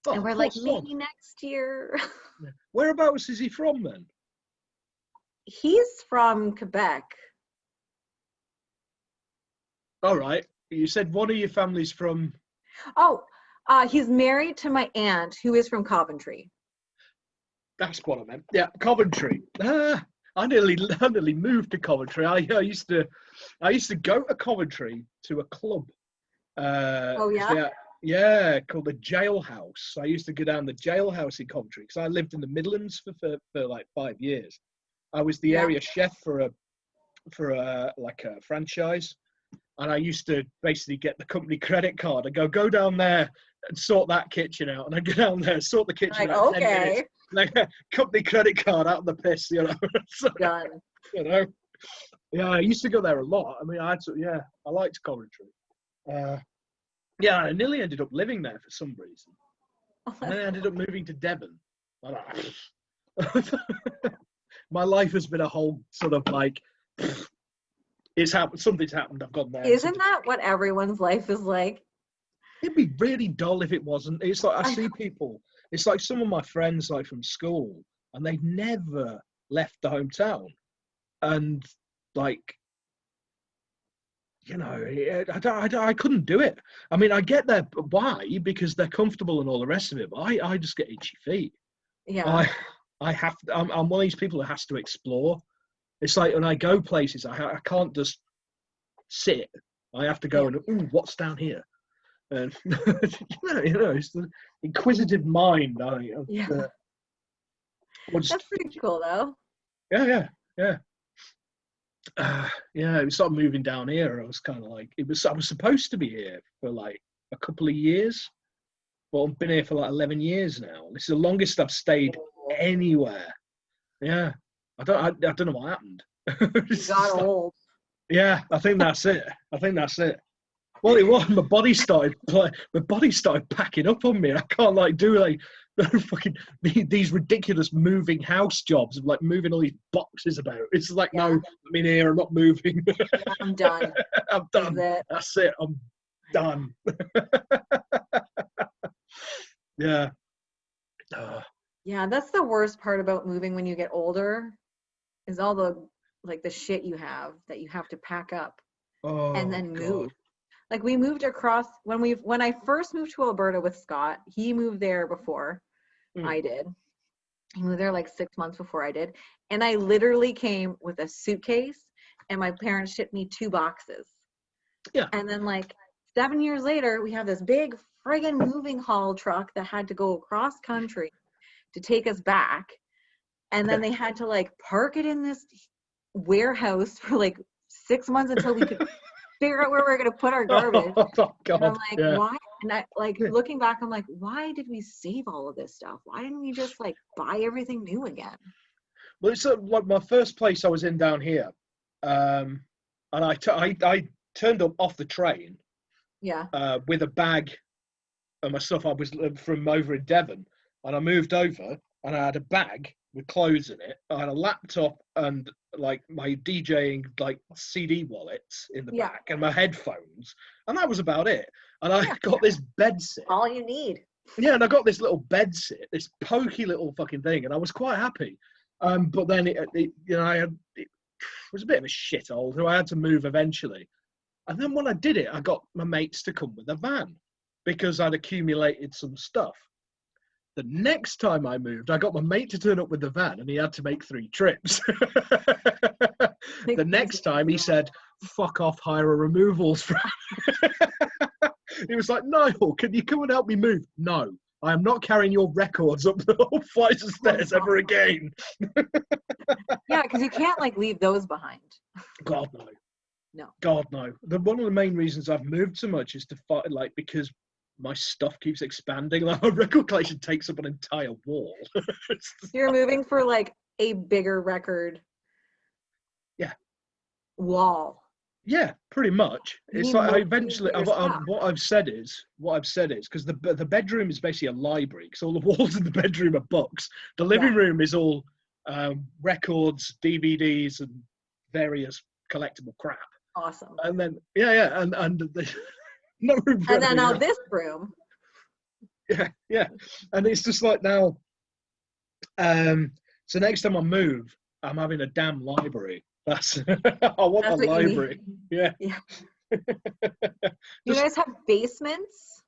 And oh, we're poor like, sod. maybe next year. Yeah. Whereabouts is he from then? He's from Quebec. All right. You said one of your family's from. Oh, he's married to my aunt who is from Coventry. That's what I meant. Yeah, Coventry. I nearly moved to Coventry. I used to go to Coventry to a club. Oh yeah? Yeah, called the Jailhouse. I used to go down the Jailhouse in Coventry because I lived in the Midlands for like 5 years. I was the Yeah. area chef for a like a franchise, and I used to basically get the company credit card and go down there and sort that kitchen out, and I go down there sort the kitchen Like, out in 10 minutes. okay. Like company credit card out of the piss, you know. So, Done. you know, yeah, I used to go there a lot. I mean, I liked Coventry. Yeah, I nearly ended up living there for some reason, and then I ended up moving to Devon. My life has been a whole sort of like, it's happened. Something's happened. I've gone there. Isn't that what everyone's life is like? It'd be really dull if it wasn't. It's like I see people. It's like some of my friends, like from school, and they've never left the hometown, and like, you know, I couldn't do it. I mean, I get there. Why? Because they're comfortable and all the rest of it. But I just get itchy feet. Yeah. I have. I'm one of these people who has to explore. It's like when I go places, I can't just sit. I have to go and, ooh, what's down here? And it's the inquisitive mind. Yeah. Just, That's pretty cool though. yeah. Yeah, we started moving down here. I was kind of like, I was supposed to be here for like a couple of years, but I've been here for like 11 years now. This is the longest I've stayed anywhere. Yeah, I don't know what happened. You got old. Yeah, I think that's it. Well, it was. My body started packing up on me. I can't like do like fucking these ridiculous moving house jobs of like moving all these boxes about. It's like, no, I'm in here. I'm not moving. I'm done. I'm done. That's it. I'm done. Yeah. Yeah, that's the worst part about moving when you get older, is all the like the shit you have that you have to pack up and then move. God. Like we moved across when I first moved to Alberta with Scott. He moved there before I did. He moved there like 6 months before I did, and I literally came with a suitcase, and my parents shipped me 2 boxes. Yeah. And then like 7 years later, we have this big friggin' moving haul truck that had to go across country to take us back, and then they had to like park it in this warehouse for like 6 months until we could figure out where we're going to put our garbage. Oh, God. And I'm like, why? And I like looking back, I'm like, why did we save all of this stuff? Why didn't we just like buy everything new again? Well, it's like my first place I was in down here, and I turned up off the train, with a bag of my stuff. I was from over in Devon, and I moved over, and I had a bag with clothes in it. I had a laptop and like my DJing like CD wallets in the back, and my headphones, and that was about it. And I got this bed sit. All you need. Yeah, and I got this little bed sit, this pokey little fucking thing, and I was quite happy. But then it was a bit of a shithole, so I had to move eventually. And then when I did it, I got my mates to come with a van because I'd accumulated some stuff. The next time I moved, I got my mate to turn up with the van, and he had to make 3 trips. The next time he said, fuck off, hire a removals. He was like, Niall, can you come and help me move? No, I am not carrying your records up the whole flight of stairs ever again. Yeah, because you can't like leave those behind. God, no. No. God, no. One of the main reasons I've moved so much is to fight, like, because my stuff keeps expanding. Like my record collection takes up an entire wall. You're moving for like a bigger record. Yeah. Wall. Yeah, pretty much. It's like I eventually. What I've said is because the bedroom is basically a library. Because all the walls in the bedroom are books. The living room is all records, DVDs, and various collectible crap. Awesome. And then and the, no room for and then now this room. Yeah, and it's just like now. So next time I move, I'm having a damn library. That's I want a library. Yeah. You guys have basements?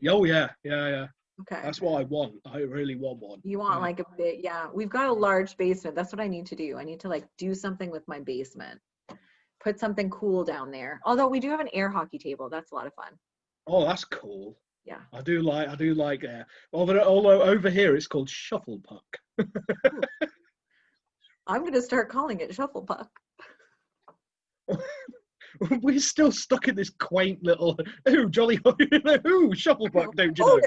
Oh yeah. Okay. That's what I want. I really want one. You want like a bit, yeah. We've got a large basement. That's what I need to do. I need to like do something with my basement. Put something cool down there. Although we do have an air hockey table. That's a lot of fun. Oh, that's cool. Yeah. I do like although over here it's called shuffle puck. I'm going to start calling it shuffle puck. We're still stuck in this quaint little jolly shuffle puck, don't you know?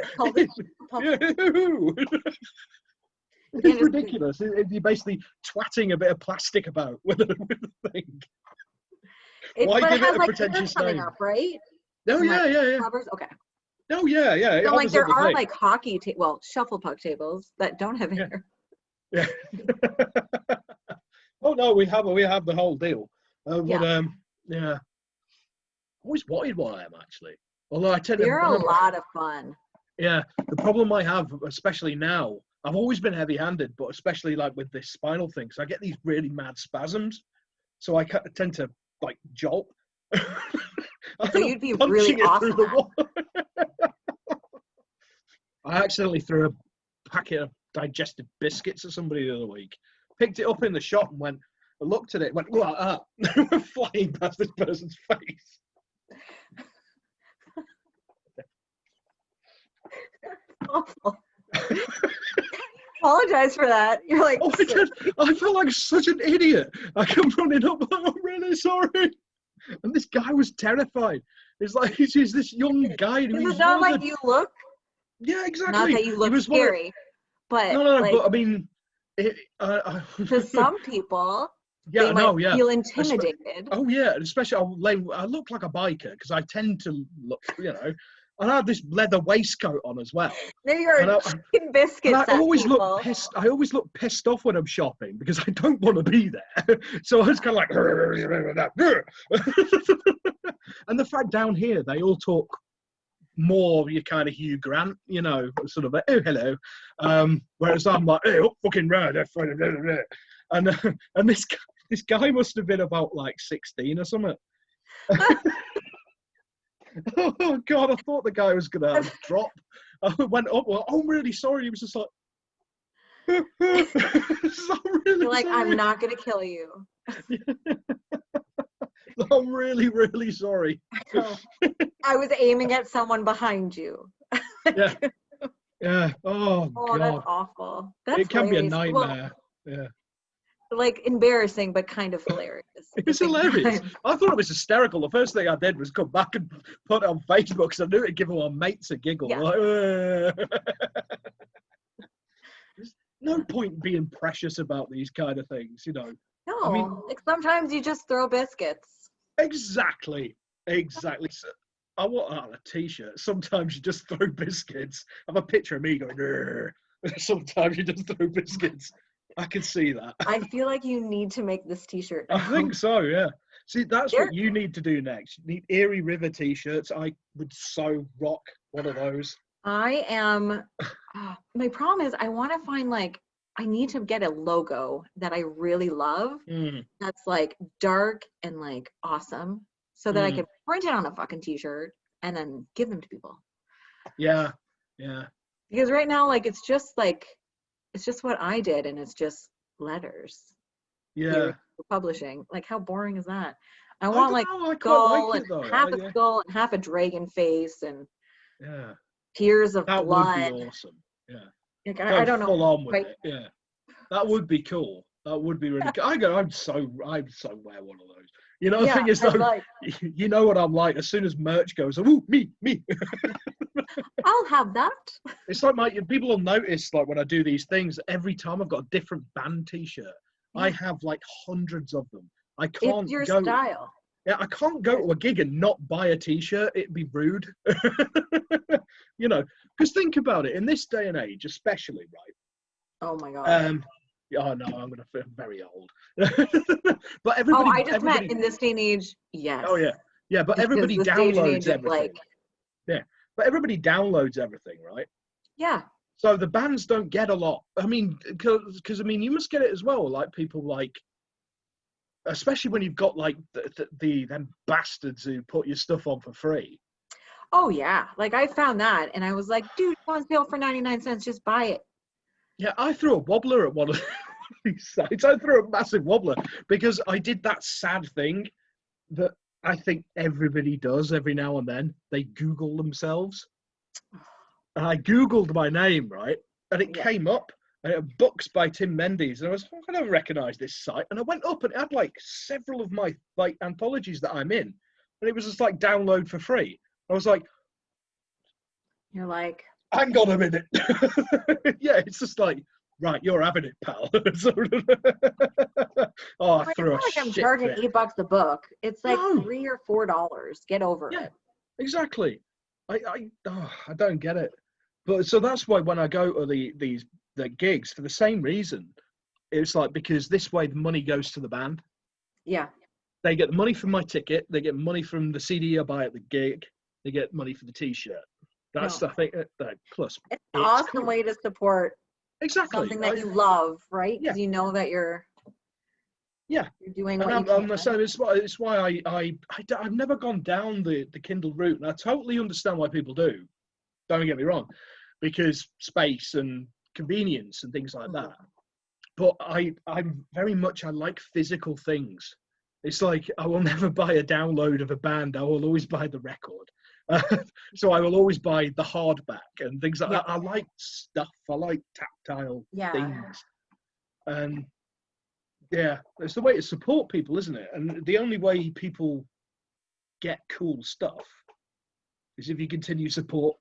It's ridiculous. You're basically twatting a bit of plastic about with a thing. Why give it a pretentious name? Up, right? Oh yeah. Covers? Okay. Oh yeah. So, like there are like shuffle puck tables that don't have air. Yeah. Oh no, we have the whole deal. Yeah. Always wanted one of them actually. Although I tend they're a lot of fun. Yeah. The problem I have, especially now, I've always been heavy-handed, but especially like with this spinal thing, so I get these really mad spasms. So I tend to like jolt. So you'd be really awesome. I accidentally threw a packet of digestive biscuits at somebody the other week. Picked it up in the shop and looked at it, went flying past this person's face. Awful. Apologize for that. You're like, I felt like such an idiot. I come running up, I'm really sorry. And this guy was terrified. It's like he's this young guy. It's not like you look. Yeah, exactly. Not that you look scary, but no. Like, but I mean, to some people, they might feel intimidated. Especially I look like a biker because I tend to look, and I have this leather waistcoat on as well. There you are, chicken biscuits. I always look pissed. I always look pissed off when I'm shopping because I don't want to be there. So I was kind of like, and the fact down here they all talk more your kind of Hugh Grant, sort of like, oh hello, whereas I'm like, oh fucking right, and this guy must have been about like 16 or something. Oh God, I thought the guy was gonna have a drop. I went up, I'm really sorry. He was just like, You're like, sorry. I'm not gonna kill you. I'm really, really sorry. I was aiming at someone behind you. Yeah. Oh God. That's awful. It can be a nightmare. Yeah. Like embarrassing, but kind of hilarious. It was hilarious. I thought it was hysterical. The first thing I did was come back and put it on Facebook because I knew it'd give all my mates a giggle. Yeah. Like, there's no point being precious about these kind of things, No, I mean, like sometimes you just throw biscuits. Exactly. So I want that on a T-shirt. Sometimes you just throw biscuits. I have a picture of me going, Rrr. Sometimes you just throw biscuits. I can see that. I feel like you need to make this T-shirt. I think so, yeah. See, that's what you need to do next. You need Eerie River T-shirts. I would so rock one of those. I am. My problem is I want to find I need to get a logo that I really love. That's like dark and like awesome, so that I can print it on a fucking T-shirt and then give them to people. Yeah. Because right now, it's just what I did, and it's just letters. Yeah. Publishing. How boring is that? I want skull and half a skull and half a dragon face and tears of blood. That would be awesome. Yeah. I don't know. Full on with it. Yeah. That would be cool. That would be really cool. I'd so wear one of those. You know, the thing is, though, you know what I'm like. As soon as merch goes, ooh, me. I'll have that. It's like people will notice, like, when I do these things, every time I've got a different band T-shirt. Yeah. I have like hundreds of them. I can't it's your style. Yeah, I can't go to a gig and not buy a T-shirt. It'd be rude. You know, because think about it. In this day and age, especially, right? Oh my God. Oh no, I'm gonna feel very old. But everybody. Oh, I just meant in this day and age. Yes. Oh yeah. But everybody downloads everything. Yeah, but everybody downloads everything, right? Yeah. So the bands don't get a lot. I mean, because I mean, you must get it as well. Like people like, especially when you've got like them bastards who put your stuff on for free. Oh yeah, like I found that, and I was like, dude, it's on sale for 99 cents. Just buy it. Yeah, I threw a wobbler at one of these sites. I threw a massive wobbler because I did that sad thing that I think everybody does every now and then. They Google themselves. And I Googled my name, right? And it came up, and it books by Tim Mendees. And I was like, I don't recognize this site. And I went up and it had like several of my like anthologies that I'm in. And it was just like download for free. I was like, you're like, hang on a minute. Yeah, it's just like, right, you're having it, pal. Oh, I threw a shit I'm charging $8 a book. It's like $3 or $4. Get over it. Exactly. I don't get it. But so that's why when I go to the gigs, for the same reason, it's like, because this way the money goes to the band. Yeah. They get the money from my ticket. They get money from the CD I buy at the gig. They get money for the T-shirt. That's I think plus. It's an awesome way to support something that you love, right? Because you know that you're doing what you can. It's why I've never gone down the Kindle route, and I totally understand why people do. Don't get me wrong, because space and convenience and things like that. But I'm very much, I like physical things. It's like I will never buy a download of a band. I will always buy the record. So I will always buy the hardback and things like that. I like stuff. I like tactile things. And it's the way to support people, isn't it? And the only way people get cool stuff is if you continue to support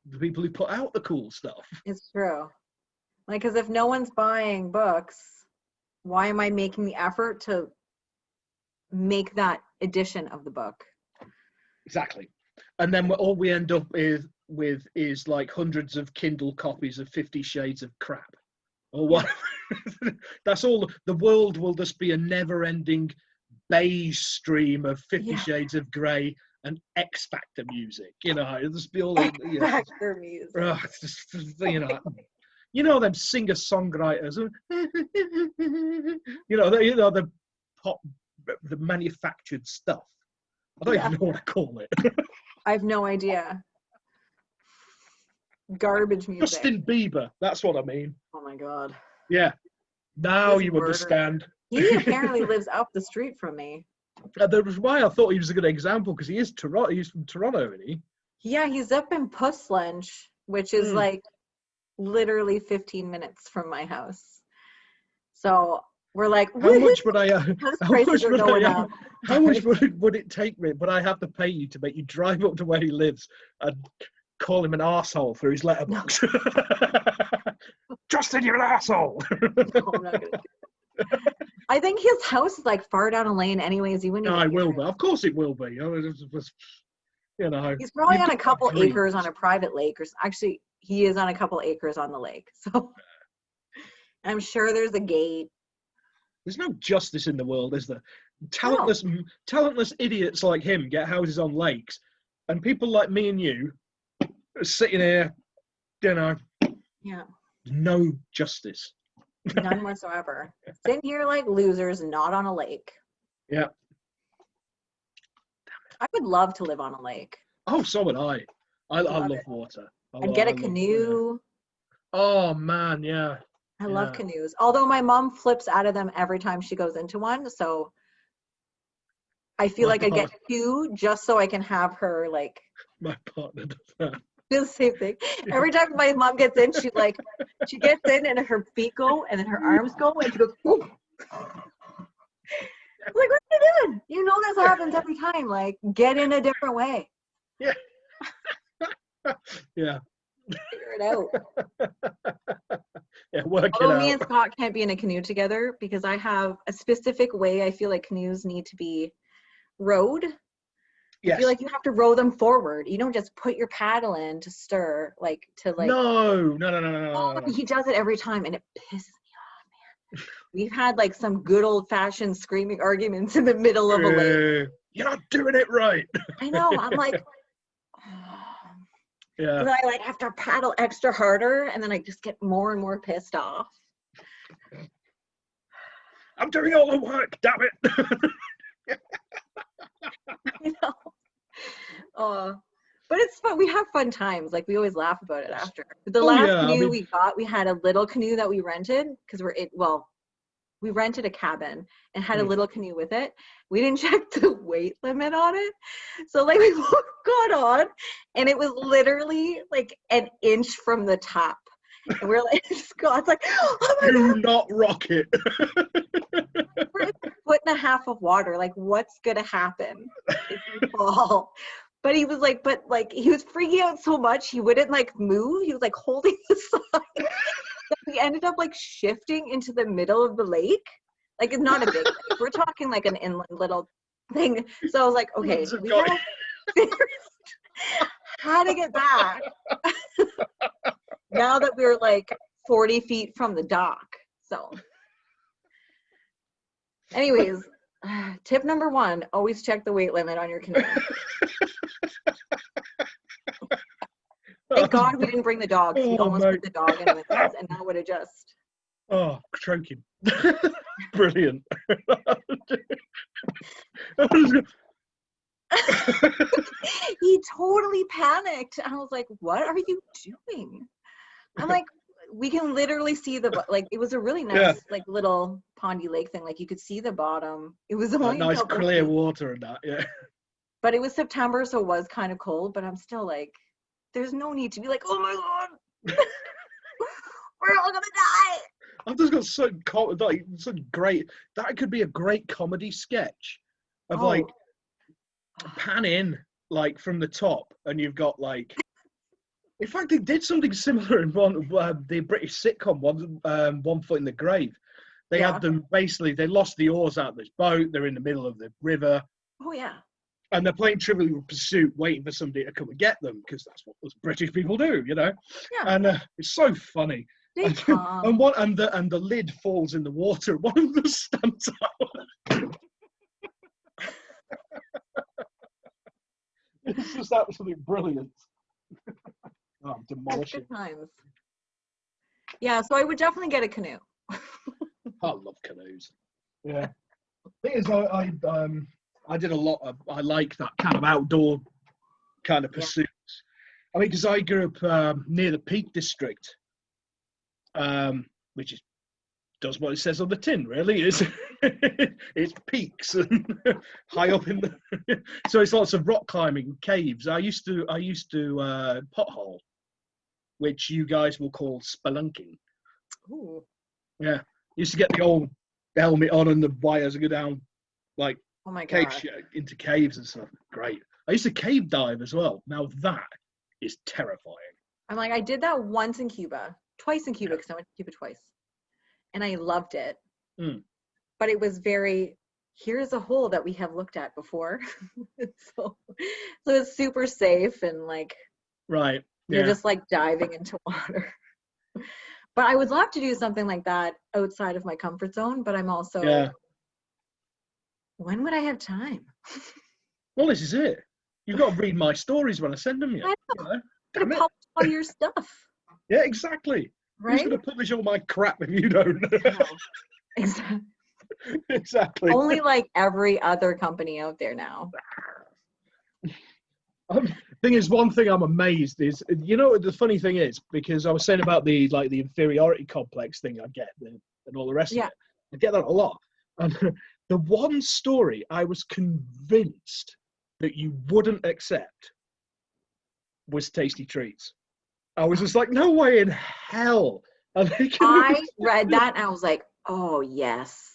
the people who put out the cool stuff. It's true. Like, because if no one's buying books, why am I making the effort to make that edition of the book? Exactly. And then all we end up with is like hundreds of Kindle copies of 50 Shades of Crap. Or what? That's all. The world will just be a never-ending beige stream of 50 Shades of Grey and X Factor music. You know, it'll just be all X Factor music. It's just, you know them singer-songwriters. The pop, the manufactured stuff. I don't even know what to call it. I have no idea. Garbage music. Justin Bieber, that's what I mean. Oh my God. Yeah. Now you understand. He apparently lives up the street from me. That was why I thought he was a good example, because he is Toronto. He's from Toronto, isn't he? Yeah, he's up in Puslinch, which is like literally 15 minutes from my house. So we're like, how much would I? How much would it take me? Would I have to pay you to make you drive up to where he lives and call him an arsehole through his letterbox? No. Justin, you're an arsehole. No, I'm not gonna do that. I think his house is like far down a lane, anyways. He wouldn't. No, it will be. Of course, it will be. You know, he's probably on a couple acres on a private lake, or actually, he is on a couple acres on the lake. So I'm sure there's a gate. There's no justice in the world, is there? Talentless idiots like him get houses on lakes, and people like me and you are sitting here, you know. Yeah. No justice. None whatsoever. Sitting here like losers, not on a lake. Yeah. I would love to live on a lake. Oh, so would I. I love water. I'd get a canoe. Oh man, yeah. I love canoes. Although my mom flips out of them every time she goes into one, so I feel like I get two just so I can have her like. My partner does that. Do the same thing. Every time my mom gets in, she gets in and her feet go and then her arms go and she goes. Boom. Like, what are you doing? You know this happens every time. Like, get in a different way. Yeah. Yeah. Figure it out. Yeah, work it Although out. me and Scott can't be in a canoe together because I have a specific way I feel like canoes need to be rowed. I Yes. feel like you have to row them forward. You don't just put your paddle in to stir, like to like. No. He does it every time, and it pisses me off, man. We've had like some good old-fashioned screaming arguments in the middle of a lake. You're not doing it right. I know. I'm like, yeah. and I like have to paddle extra harder, and then I just get more and more pissed off. I'm doing all the work, damn it. I know. But it's fun. We have fun times. Like, we always laugh about it after. The last canoe we got, we had a little canoe that we rented because we rented a cabin and had a little canoe with it. We didn't check the weight limit on it. So like we got on and it was literally like an inch from the top. And we're like, Scott's like, oh my Do God. not rock it. We're in a foot and a half of water. Like, what's going to happen if you fall? But he was like, he was freaking out so much, he wouldn't like move. He was like holding the side. So we ended up like shifting into the middle of the lake. Like, it's not a big lake. We're talking like an inland little thing. So I was like, okay, we gotta figure out how to get back now that we're like 40 feet from the dock. So anyways, tip number 1, always check the weight limit on your canoe. Thank God we didn't bring the dog. We almost put the dog in with us, and that would have just. Oh, choking. Brilliant. He totally panicked. I was like, what are you doing? I'm like, we can literally see like, it was a really nice, like, little pondy lake thing. Like, you could see the bottom. It was only nice clear water and that, yeah. But it was September, so it was kind of cold, but I'm still like, there's no need to be like, oh my God, we're all gonna die. I've just got such great, that could be a great comedy sketch of like pan in like from the top, and you've got like, in fact they did something similar in one of the British sitcom One Foot in the Grave. They had them, basically they lost the oars out of this boat, they're in the middle of the river. Oh yeah. And they're playing Trivial Pursuit, waiting for somebody to come and get them, because that's what us British people do, you know. Yeah. And it's so funny. And the lid falls in the water. One of them stands out. It's just absolutely brilliant. Oh, I'm demolishing. Good times. Yeah, so I would definitely get a canoe. I love canoes. Yeah. The thing is, I did a lot of, I like that kind of outdoor kind of pursuits. I mean, because I grew up near the Peak District, which does what it says on the tin, really. It's peaks and high up in the, so it's lots of rock climbing, caves. I used to pothole, which you guys will call spelunking. Ooh. Yeah, used to get the old helmet on and the wires go down like, oh my God, into caves and stuff. Great. I used to cave dive as well. Now that is terrifying. I'm like, I did that once in Cuba, twice in Cuba, because I went to Cuba twice, and I loved it. But it was very, here's a hole that we have looked at before. so it's super safe and like, right. You're just like diving into water. But I would love to do something like that outside of my comfort zone, but I'm also, when would I have time? Well, this is it. You've got to read my stories when I send them. I know. You're gonna publish all your stuff. Yeah, exactly. Right? Who's going to publish all my crap if you don't? Exactly. Exactly. Only like every other company out there now. Thing is, one thing I'm amazed is, you know, the funny thing is, because I was saying about the inferiority complex thing I get and all the rest of it. I get that a lot. And the one story I was convinced that you wouldn't accept was Tasty Treats. I was just like, no way in hell. I read that and I was like, oh yes.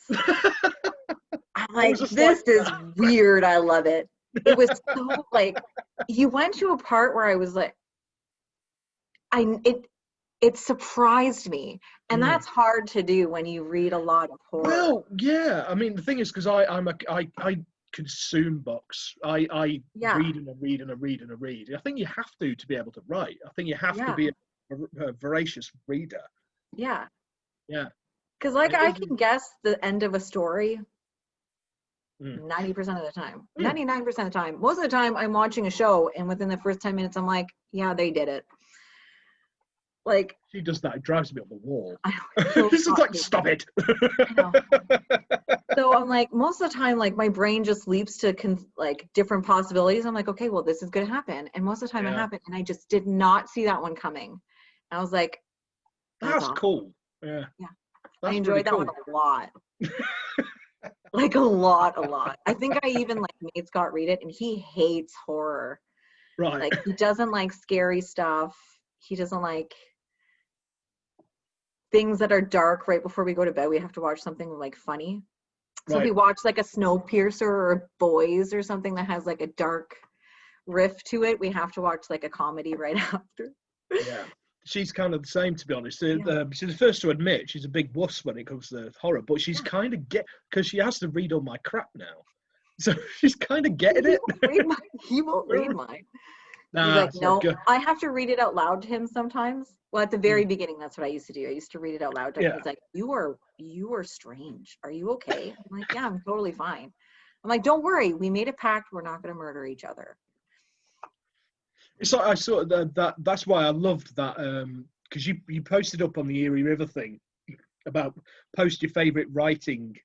I like, this is weird. I love it. It was so like, you went to a part where I was like, it surprised me, and that's hard to do when you read a lot of horror. Well, yeah. I mean, the thing is, because I consume books. I read and I read and I read and I read. I think you have to be able to write. I think you have to be a voracious reader. Yeah. Yeah. Because like I can guess the end of a story 90% of the time. 99% of the time. Most of the time I'm watching a show and within the first 10 minutes I'm like, yeah, they did it. Like, she does that. It drives me up the wall. I know. It's just like, stop it. I know. So I'm like, most of the time, like my brain just leaps to like different possibilities. I'm like, okay, well, this is going to happen. And most of the time it happened. And I just did not see that one coming. And I was like, that's cool. Yeah. Yeah. That's I enjoyed that one a lot. Like a lot. I think I even like made Scott read it and he hates horror. Right. Like he doesn't like scary stuff. He doesn't like things that are dark right before we go to bed. We have to watch something like funny. So if we watch like a Snowpiercer or Boys or something that has like a dark riff to it, we have to watch like a comedy right after. Yeah. She's kind of the same, to be honest. She's the first to admit she's a big wuss when it comes to horror, but she's kind of because she has to read all my crap now. So she's kind of getting it. He won't read mine. Nah, he's like, no, I have to read it out loud to him sometimes. Well, at the very beginning, that's what I used to do. I used to read it out loud to him. He's like, you are strange. Are you okay? I'm like, yeah, I'm totally fine. I'm like, don't worry. We made a pact. We're not going to murder each other. It's like I saw that. That's why I loved that because you posted up on the Eerie River thing about post your favorite writing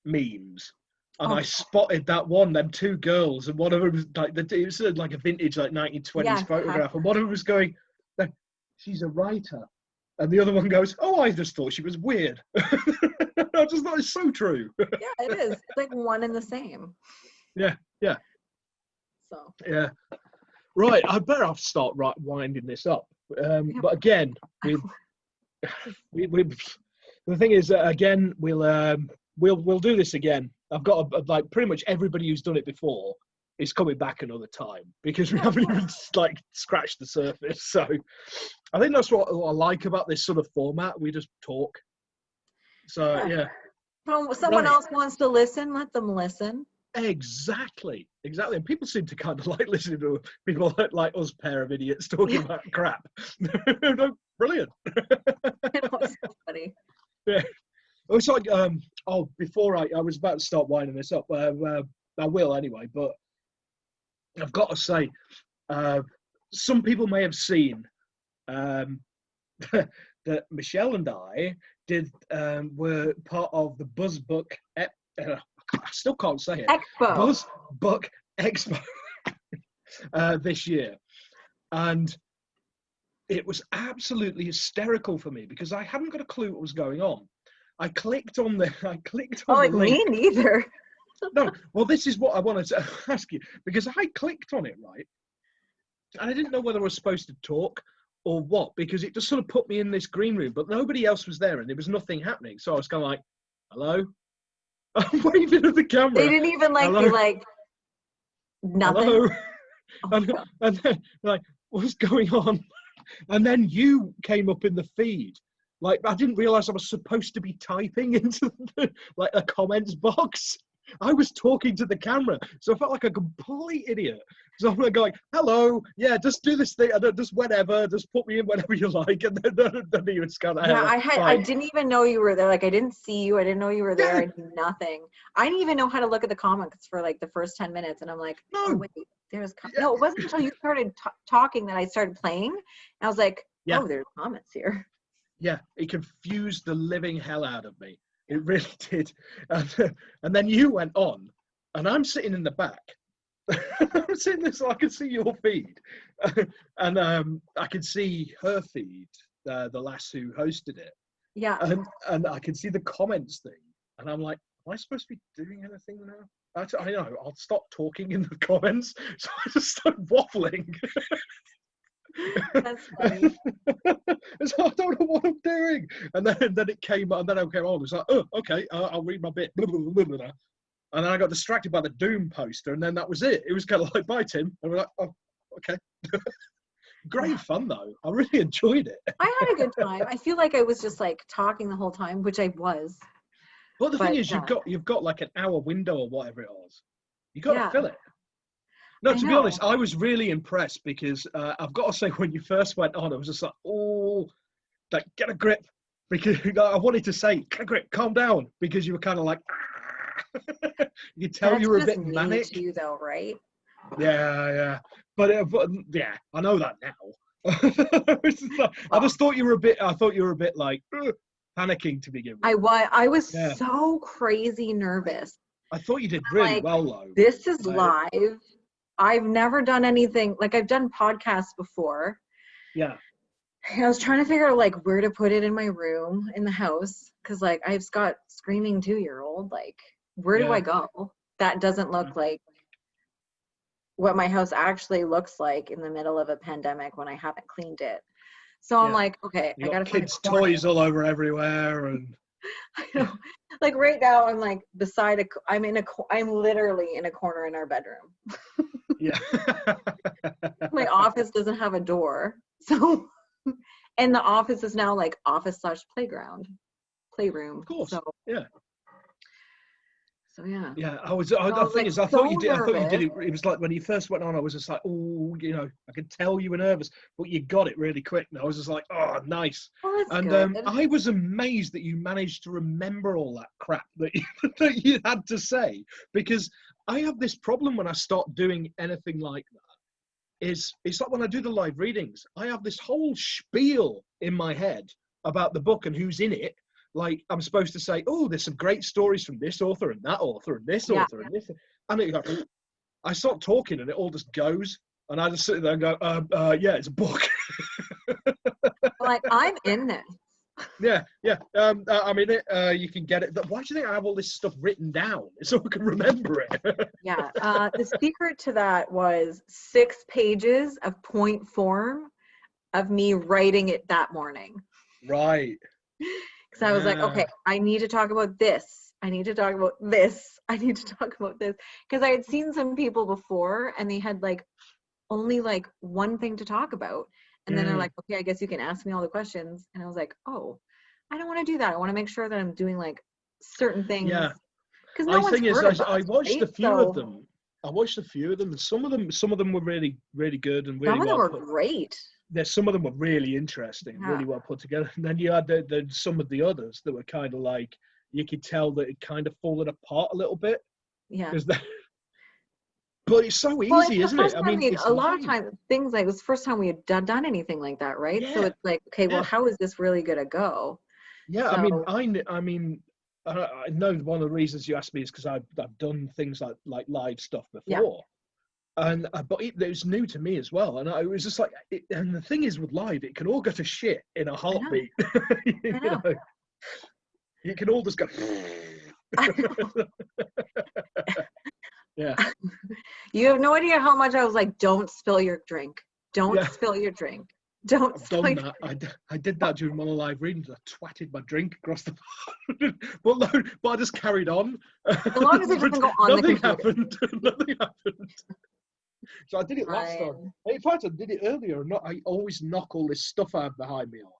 memes. And I spotted that one, them two girls, and one of them was like it was like a vintage like 1920s photograph, and one of them was going, "She's a writer," and the other one goes, "Oh, I just thought she was weird." I just thought it's so true. Yeah, it is. It's like one and the same. Yeah. So. Yeah. Right, I better start winding this up. But again, we the thing is, again, we'll do this again. I've got like pretty much everybody who's done it before is coming back another time because we haven't even like scratched the surface. So I think that's what I like about this sort of format. We just talk. So yeah. Well, someone else wants to listen, let them listen. Exactly. And people seem to kind of like listening to people like us pair of idiots talking about crap. Brilliant. It's so funny. Yeah. It's like, before I was about to start winding this up. I will anyway, but I've got to say, some people may have seen that Michelle and I were part of the BuzzBook. I still can't say it. Expo. BuzzBook Expo this year, and it was absolutely hysterical for me because I hadn't got a clue what was going on. I clicked on the link. Me neither. No, well, this is what I wanted to ask you because I clicked on it, right, and I didn't know whether I was supposed to talk or what because it just sort of put me in this green room, but nobody else was there and there was nothing happening. So I was kind of like, "Hello." I'm waving at the camera. They didn't even be like, nothing. Hello. And then like, what's going on? And then you came up in the feed. Like, I didn't realize I was supposed to be typing into a comments box. I was talking to the camera, so I felt like a complete idiot. So I'm going, hello, yeah, just do this thing, just whatever, just put me in whatever you like, and then he was kind of. Yeah, I didn't even know you were there. Like, I didn't see you. I didn't know you were there. I knew nothing. I didn't even know how to look at the comments for like the first 10 minutes, and I'm like, oh wait, there's no. It wasn't until you started talking that I started playing. And I was like, oh, there's comments here. Yeah, it confused the living hell out of me. It really did. And then you went on, and I'm sitting in the back. I'm sitting there so I can see your feed. And I can see her feed, the lass who hosted it. Yeah. And I can see the comments thing. And I'm like, am I supposed to be doing anything now? I know, I'll stop talking in the comments. So I just started waffling. That's funny. So I don't know what I'm doing, and then it came on. It's like, oh, okay, I'll read my bit. And then I got distracted by the Doom poster, and then that was it. It was kind of like, bye, Tim. And we're like, oh, okay. Great fun, though. I really enjoyed it. I had a good time. I feel like I was just like talking the whole time, which I was. Well, the thing is, you've got like an hour window or whatever it was. You got to fill it. No, to be honest, I was really impressed because I've got to say, when you first went on, I was just like, oh, like, get a grip. Because I wanted to say, get a grip, calm down, because you were kind of like, you could tell you were a bit manic. To you, though, right? Yeah. But yeah, I know that now. I just thought you were a bit. I thought you were a bit like panicking to begin with. I was so crazy nervous. I thought you did really well, though. This is live. I've never done anything like I've done podcasts before. Yeah. I was trying to figure out like where to put it in my room in the house because like I've got screaming 2-year-old. Like, where do I go? That doesn't look like what my house actually looks like in the middle of a pandemic when I haven't cleaned it. So I'm like, okay, I gotta find kids' toys all over everywhere, and I know. Like right now, I'm like beside I'm literally in a corner in our bedroom. Yeah. My office doesn't have a door, so and the office is now like office/playroom. Of course. So yeah. So yeah. Yeah, I thought you did it. It was like when you first went on, I was just like, oh, I could tell you were nervous, but you got it really quick. And I was just like, oh, nice. Oh, that's good. I was amazed that you managed to remember all that crap that you had to say, because I have this problem when I start doing anything like that. It's like when I do the live readings, I have this whole spiel in my head about the book and who's in it. Like, I'm supposed to say, oh, there's some great stories from this author and that author and this author and this. And I start talking and it all just goes. And I just sit there and go, yeah, it's a book. Like, I'm in this. Yeah. I'm in it. You can get it. But why do you think I have all this stuff written down? So I can remember it. Yeah. The secret to that was 6 pages of point form of me writing it that morning. Right. Because I was like, okay, I need to talk about this. I need to talk about this. I need to talk about this. Because I had seen some people before and they had like only like one thing to talk about. And then they're like, okay, I guess you can ask me all the questions. And I was like, oh, I don't want to do that. I want to make sure that I'm doing like certain things. Yeah. Because I watched a few of them. I watched a few of them. And some of them were really, really good and really some of them were great. Some of them were really interesting, really well put together. And then you had some of the others that were kind of like, you could tell that it kind of fallen apart a little bit. Yeah. But it's so easy, isn't it? I mean, a lot of times things like it was the first time we had done anything like that, right? Yeah. So it's like, okay, well, how is this really gonna go? Yeah, so, I mean, I know one of the reasons you asked me is because I've done things like live stuff before. Yeah. And but it was new to me as well, and I was just like, and the thing is with live, it can all go to shit in a heartbeat. I know. You can all just go. Yeah. You have no idea how much I was like, don't spill your drink. Don't spill your drink. Don't. I've done that. I did that during one of the live readings. I twatted my drink across the but I just carried on. As long as it doesn't go on Nothing happened. Nothing happened. So I did it last time. In fact, I did it earlier. I always knock all this stuff out behind me off.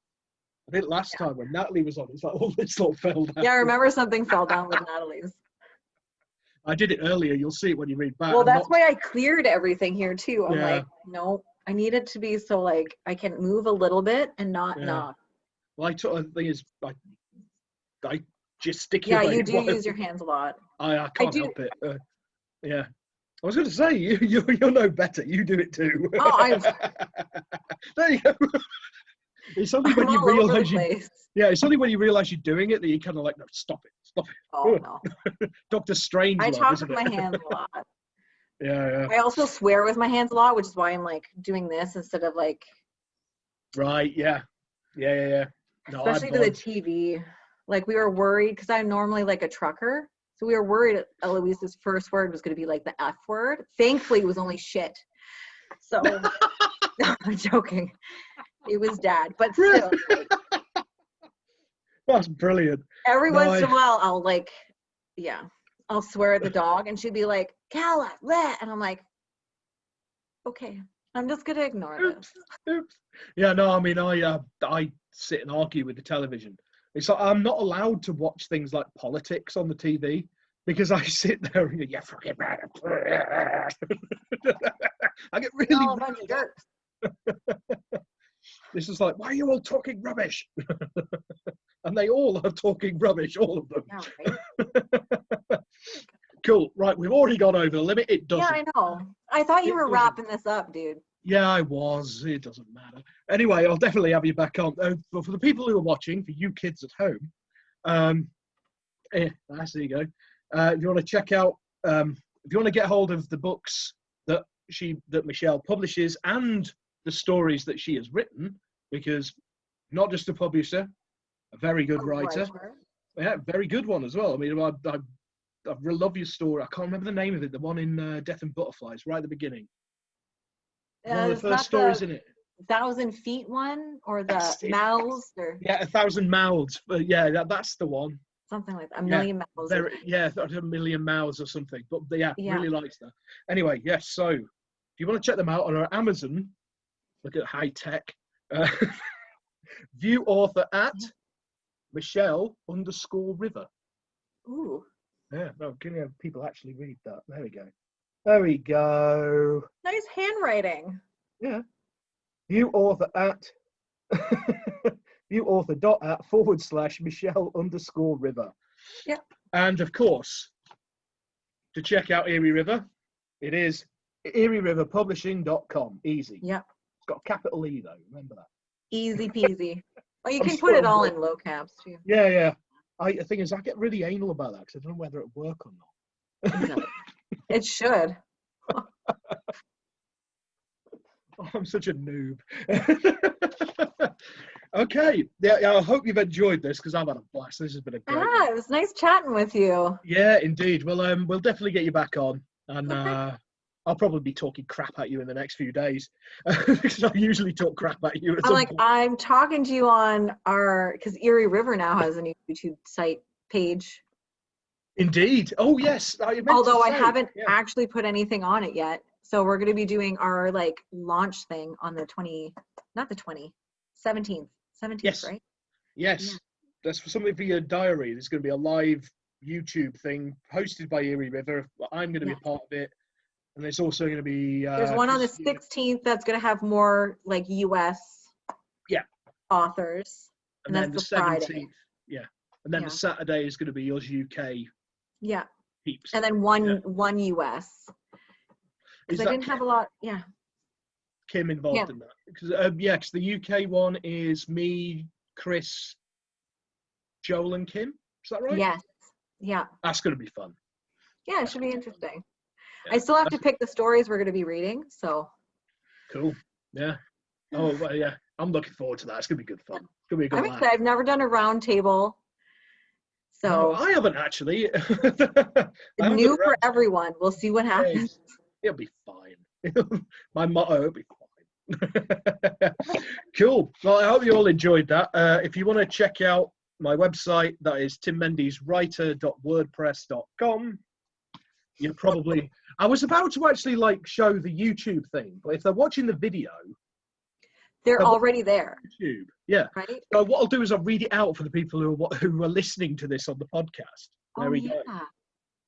I did it last time when Natalie was on. It's like all this sort of fell down. Yeah, I remember something fell down with Natalie's. I did it earlier. You'll see it when you read back. Well, that's why I cleared everything here too. I'm like, no, I need it to be so like I can move a little bit and not knock. Well, the thing is, I gesticulate. Yeah, you do use your hands a lot. I can't help it. Yeah. I was going to say, you'll know better. You do it too. Oh, there you go. It's only when you realise it's only when you realise you're doing it that you kind of like, no, stop it. Oh no. Doctor Strange. I talk with my hands a lot. Yeah. I also swear with my hands a lot, which is why I'm like doing this instead of like. Right. Yeah. No, especially to the TV. Like we were worried because I'm normally like a trucker. So we were worried Eloise's first word was going to be like the F word. Thankfully, it was only shit. So, no, I'm joking. It was dad, but still. Like, that's brilliant. Every once in a while, I'll like, I'll swear at the dog, and she'd be like, Calla, bleh, and I'm like, okay, I'm just gonna ignore this. Oops. Yeah, no, I mean, I sit and argue with the television. It's like I'm not allowed to watch things like politics on the TV because I sit there and go, yeah, fucking man. I get really All a bunch of jerks. This is like, why are you all talking rubbish? And they all are talking rubbish, all of them. Yeah, right? Cool. Right, we've already gone over the limit. It doesn't. Yeah, I know. I thought you were wrapping this up, dude. Yeah, I was. It doesn't matter. Anyway, I'll definitely have you back on. But for the people who are watching, for you kids at home, there you go. If you want to check out, if you want to get hold of the books that Michelle publishes and the stories that she has written, because not just a publisher, a very good writer. Yeah, very good one as well. I mean, I love your story. I can't remember the name of it. The one in Death and Butterflies, right at the beginning. One of the first stories in it. 1,000 Feet one, or the mouths, or yeah, 1,000 Mouths. Yeah, that's the one. Something like that. A million mouths. Yeah, a million mouths or something. But yeah, really likes that. Anyway, yes. So if you want to check them out on our Amazon, look at high tech. Viewauthor.at Michelle_River. Ooh. Yeah, no, can you have people actually read that? There we go. There we go. Nice handwriting. Yeah. Viewauthor.at Michelle_River. Yeah. And of course, to check out Eerie River, it is eerie-river-publishing.com. Easy. Yeah. It's got a capital E though, remember that. Easy peasy. Well, you can put it all in low caps too. Yeah. The thing is, I get really anal about that because I don't know whether it'll work or not. No. It should. Oh, I'm such a noob. Okay. Yeah, I hope you've enjoyed this because I've had a blast. This has been a great one. It was nice chatting with you. Yeah, indeed. Well, we'll definitely get you back on, and I'll probably be talking crap at you in the next few days because I usually talk crap at you. I'm talking to you on because Eerie River now has a new YouTube site page. Indeed. Oh yes. Although I haven't actually put anything on it yet. So we're going to be doing our launch thing on the 17th, yes. Right? Yes. Yeah. That's for something for your diary. There's going to be a live YouTube thing hosted by Eerie River. I'm going to be a part of it. And there's also going to be... there's one on the 16th that's going to have more US authors. And then the 17th. Friday. Yeah. And then the Saturday is going to be yours UK. Yeah. Peeps. And then one US. Because I didn't have a lot. Yeah. Kim involved in that. Because the UK one is me, Chris, Joel, and Kim. Is that right? Yes. Yeah. That's going to be fun. Yeah, it should be interesting. Yeah. I still have to pick the stories we're going to be reading. So. Cool. Yeah. Oh, well, yeah. I'm looking forward to that. It's going to be good fun. It's going to be a good laugh. I've never done a round table. So. No, I haven't actually. New for everyone. We'll see what happens. It'll be fine. My motto, it'll be fine. Cool. Well, I hope you all enjoyed that. If you want to check out my website, that is timmendeeswriter.wordpress.com. You probably... I was about to actually show the YouTube thing, but if they're watching the video... They're already there. YouTube. Yeah. Right? So what I'll do is I'll read it out for the people who are listening to this on the podcast. There we go.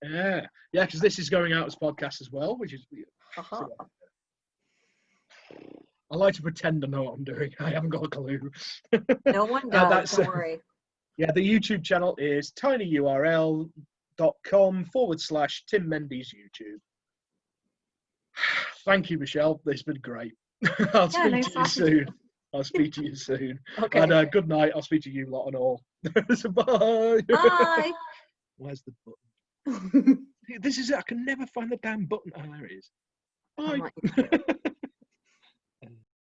Yeah, because this is going out as podcast as well, which is... I like to pretend I know what I'm doing. I haven't got a clue. No one does, don't worry. Yeah, the YouTube channel is tinyurl.com/Tim Mendees YouTube. Thank you, Michelle. It's been great. I'll speak to you soon. I'll speak to you soon. Okay. And good night. I'll speak to you lot and all. So bye. Bye. Where's the button? This is it. I can never find the damn button. Oh, there it is. Bye.